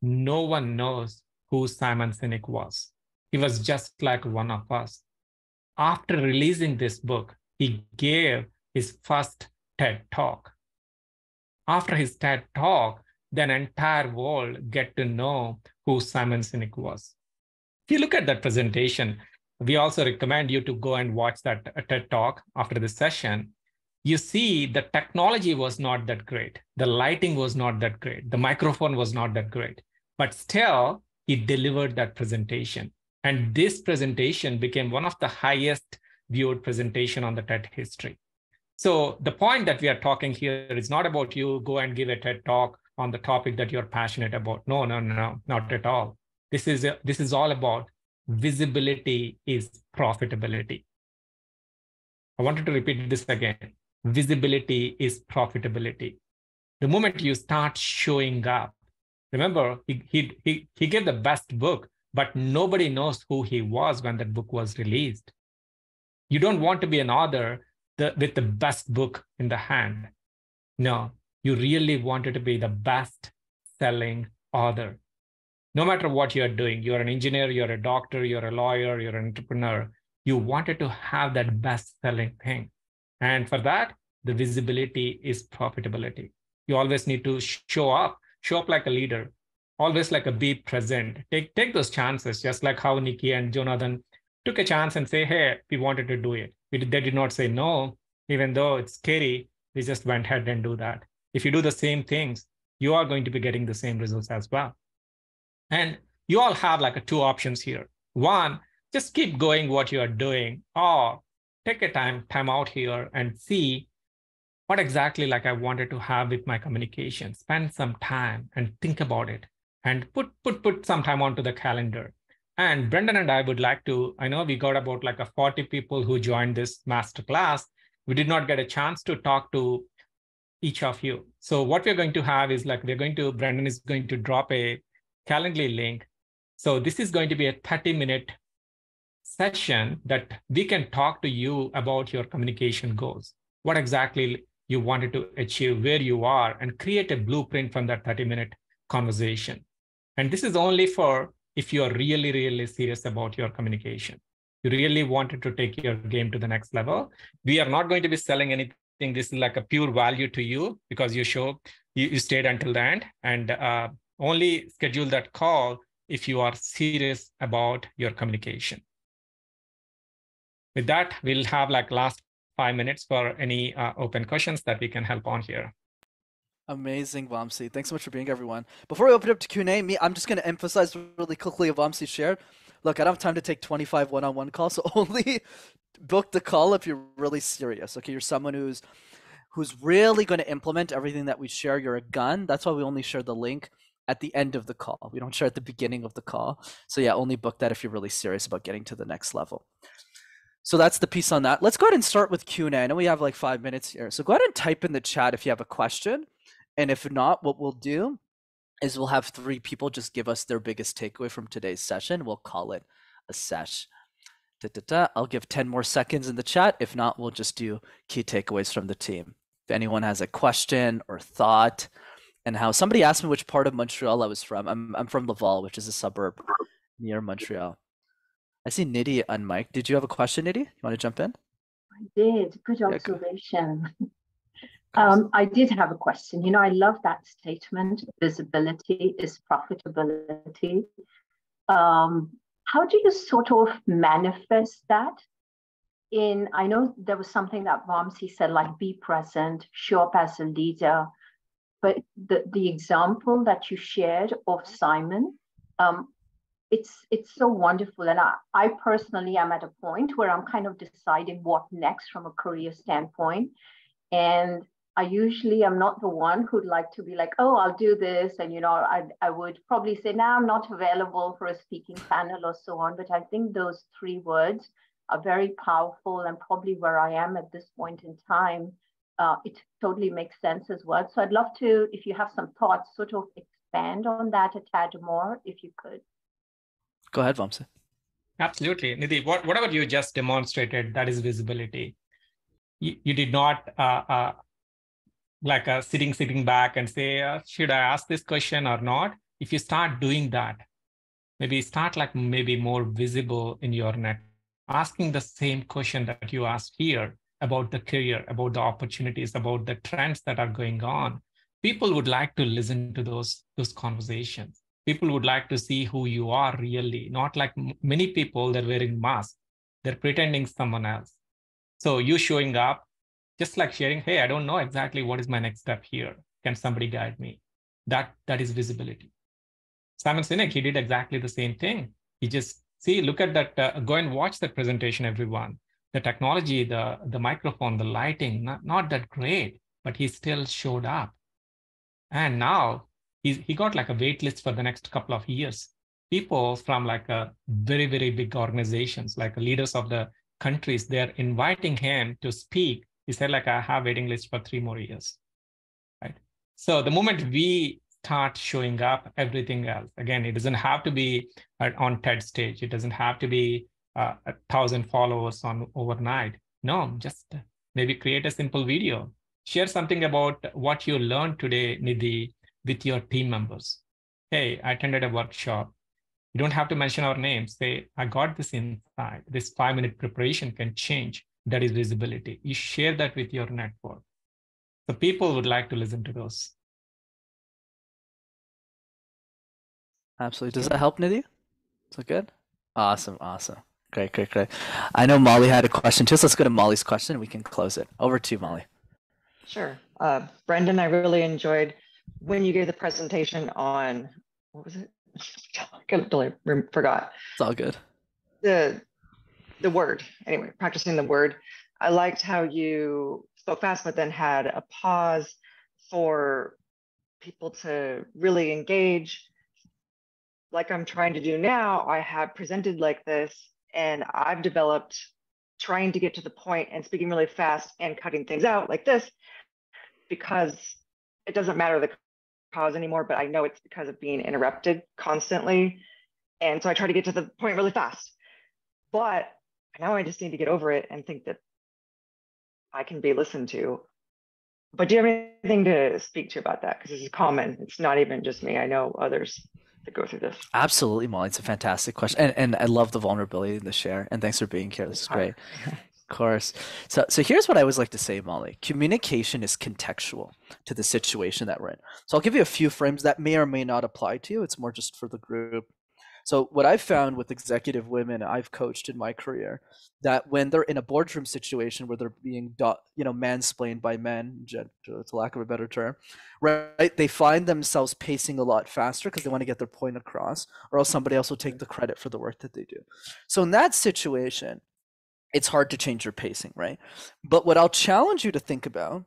no one knows who Simon Sinek was. He was just like one of us. After releasing this book, he gave his first TED Talk. After his TED Talk, the entire world get to know who Simon Sinek was. If you look at that presentation, we also recommend you to go and watch that TED Talk after this session. You see the technology was not that great. The lighting was not that great. The microphone was not that great. But still, he delivered that presentation. And this presentation became one of the highest viewed presentation on the TED history. So the point that we are talking here is not about you go and give a TED Talk on the topic that you're passionate about. No, not at all. This is all about visibility is profitability. I wanted to repeat this again. Visibility is profitability. The moment you start showing up, remember, he gave the best book, but nobody knows who he was when that book was released. You don't want to be an author with the best book in the hand. No, you really wanted to be the best selling author. No matter what you're doing, you're an engineer, you're a doctor, you're a lawyer, you're an entrepreneur, you wanted to have that best selling thing. And for that, the visibility is profitability. You always need to show up like a leader, always like a be present. Take those chances, just like how Nikki and Jonathan took a chance and say, hey, we wanted to do it. They did not say no, even though it's scary, they just went ahead and do that. If you do the same things, you are going to be getting the same results as well. And you all have like 2 options here. One, just keep going what you are doing, or take a time out here and see what exactly like I wanted to have with my communication. Spend some time and think about it, and put some time onto the calendar. And Brendan and I would like to, I know we got about like a 40 people who joined this masterclass. We did not get a chance to talk to each of you. So what we're going to have is like, Brendan is going to drop a Calendly link. So this is going to be a 30-minute session that we can talk to you about your communication goals. What exactly you wanted to achieve, where you are, and create a blueprint from that 30-minute conversation. And this is only for if you are really, really serious about your communication. You really wanted to take your game to the next level. We are not going to be selling anything. This is like a pure value to you because you stayed until the end, and only schedule that call if you are serious about your communication. With that, we'll have like last 5 minutes for any open questions that we can help on here. Amazing, Vamsi. Thanks so much for being here, everyone. Before we open up to Q&A, I'm just going to emphasize really quickly what Vamsi shared. Look, I don't have time to take 25 one-on-one calls, so only book the call if you're really serious. Okay, you're someone who's really going to implement everything that we share. You're a gun. That's why we only share the link at the end of the call. We don't share at the beginning of the call. So yeah, only book that if you're really serious about getting to the next level. So that's the piece on that. Let's go ahead and start with Q&A. I know we have like 5 minutes here. So go ahead and type in the chat if you have a question. And if not, what we'll do is we'll have 3 people just give us their biggest takeaway from today's session. We'll call it a sesh. I'll give 10 more seconds in the chat. If not, we'll just do key takeaways from the team. If anyone has a question or thought, and how somebody asked me which part of Montreal I was from. I'm from Laval, which is a suburb near Montreal. I see Nidhi on mic. Did you have a question, Nidhi? You want to jump in? I did. Good observation. I did have a question. You know, I love that statement. Visibility is profitability. How do you sort of manifest that? I know there was something that Vamsi said, like be present, show up as a leader. But the example that you shared of Simon, it's so wonderful. And I personally am at a point where I'm kind of deciding what next from a career standpoint. And I usually am not the one who'd like to be like, oh, I'll do this. And, you know, I would probably say, no, I'm not available for a speaking panel or so on. But I think those 3 words are very powerful, and probably where I am at this point in time, it totally makes sense as well. So I'd love to, if you have some thoughts, sort of expand on that a tad more, if you could. Go ahead, Vamsi. Absolutely. Nidhi, whatever you just demonstrated, that is visibility. You did not sitting back and say, should I ask this question or not? If you start doing that, maybe start like maybe more visible in your net, asking the same question that you asked here about the career, about the opportunities, about the trends that are going on. People would like to listen to those conversations. People would like to see who you are really, not like many people, they're wearing masks. They're pretending someone else. So you showing up, just like sharing, hey, I don't know exactly what is my next step here. Can somebody guide me? That is visibility. Simon Sinek, he did exactly the same thing. He just, look at that, go and watch that presentation, everyone. The technology, the microphone, the lighting, not that great, but he still showed up. And now he got like a wait list for the next couple of years. People from like a very, very big organizations, like leaders of the countries, they're inviting him to speak. He said, like, I have waiting list for 3 more years, right? So the moment we start showing up, everything else, again, it doesn't have to be on TED stage. It doesn't have to be 1,000 followers on overnight. No, just maybe create a simple video. Share something about what you learned today, Nidhi, with your team members. Hey, I attended a workshop. You don't have to mention our names. Say, I got this insight. This 5-minute preparation can change. That is visibility. You share that with your network. So people would like to listen to those. Absolutely. Does that help, Nidhi? Is that good? Awesome. Great. I know Molly had a question too, so let's go to Molly's question and we can close it. Over to you, Molly. Sure. Brendan, I really enjoyed when you gave the presentation on, what was it? I totally forgot. It's all good. the word, anyway, practicing the word. I liked how you spoke fast, but then had a pause for people to really engage. Like I'm trying to do now, I have presented like this, and I've developed trying to get to the point and speaking really fast and cutting things out like this, because it doesn't matter the cause anymore, but I know it's because of being interrupted constantly. And so I try to get to the point really fast. But now I just need to get over it and think that I can be listened to. But do you have anything to speak to about that? Because this is common. It's not even just me. I know others that go through this. Absolutely, Molly. It's a fantastic question. And I love the vulnerability in the share. And thanks for being here. This is great. Of course. So here's what I always like to say, Molly. Communication is contextual to the situation that we're in. So I'll give you a few frames that may or may not apply to you. It's more just for the group. So what I've found with executive women I've coached in my career, that when they're in a boardroom situation where they're being, mansplained by men, to lack of a better term, right? They find themselves pacing a lot faster because they want to get their point across, or else somebody else will take the credit for the work that they do. So in that situation, it's hard to change your pacing, right? But what I'll challenge you to think about,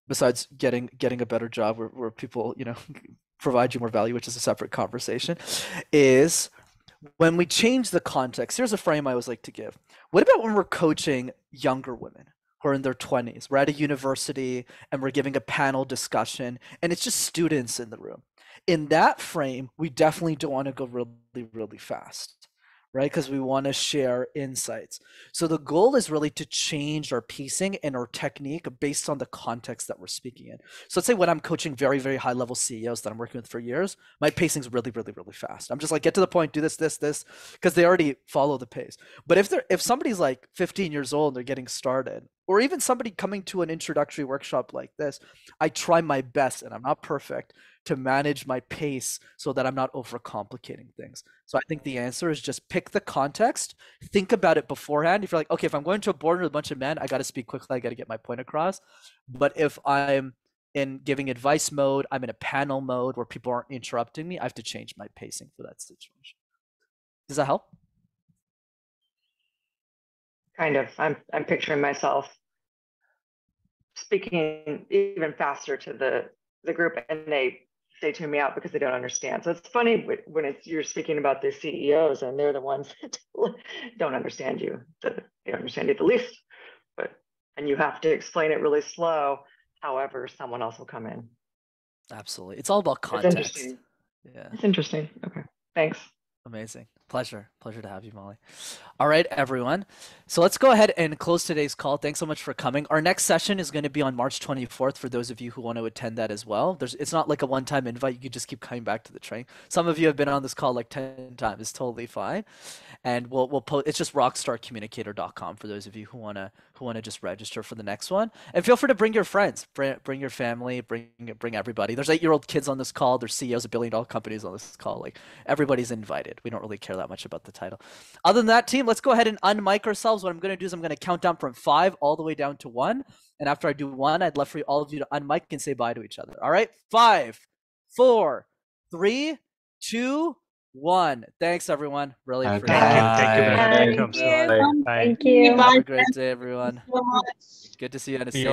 besides getting a better job where people, provide you more value, which is a separate conversation, is when we change the context. Here's a frame I always like to give. What about when we're coaching younger women who are in their 20s? We're at a university and we're giving a panel discussion and it's just students in the room. In that frame, we definitely don't want to go really, really fast, right? Because we want to share insights. So the goal is really to change our pacing and our technique based on the context that we're speaking in. So let's say when I'm coaching very, very high level CEOs that I'm working with for years, my pacing's really, really, really fast. I'm just like, get to the point, do this, because they already follow the pace. But if somebody's like 15 years old and they're getting started, or even somebody coming to an introductory workshop like this, I try my best, and I'm not perfect, to manage my pace so that I'm not overcomplicating things. So I think the answer is just pick the context, think about it beforehand. If you're like, okay, if I'm going to a boardroom with a bunch of men, I got to speak quickly, I got to get my point across. But if I'm in giving advice mode, I'm in a panel mode where people aren't interrupting me, I have to change my pacing for that situation. Does that help? Kind of. I'm picturing myself speaking even faster to the group, and they tune me out because they don't understand. So it's funny when you're speaking about the CEOs and they're the ones that don't understand you. They don't understand you the least, and you have to explain it really slow. However, someone else will come in. Absolutely. It's all about context. Yeah. It's interesting. Okay. Thanks. Amazing. Pleasure to have you, Molly. All right, everyone. So let's go ahead and close today's call. Thanks so much for coming. Our next session is going to be on March 24th for those of you who want to attend that as well. It's not like a one-time invite. You can just keep coming back to the training. Some of you have been on this call like 10 times. It's totally fine. And we'll post. It's just rockstarcommunicator.com for those of you who want to just register for the next one. And feel free to bring your friends, bring your family, bring everybody. There's 8-year-old kids on this call. There's CEOs of billion-dollar companies on this call. Like, everybody's invited. We don't really care that much about the title. Other than that, team, let's go ahead and unmic ourselves. What I'm going to do is I'm going to count down from 5 all the way down to 1. And after I do 1, I'd love for all of you to unmic and say bye to each other. All right? 5, 4, 3, 2, 1. Thanks, everyone. Really appreciate it. Thank you. Thank you. Have a great day, everyone. Good to see you, Anastasia.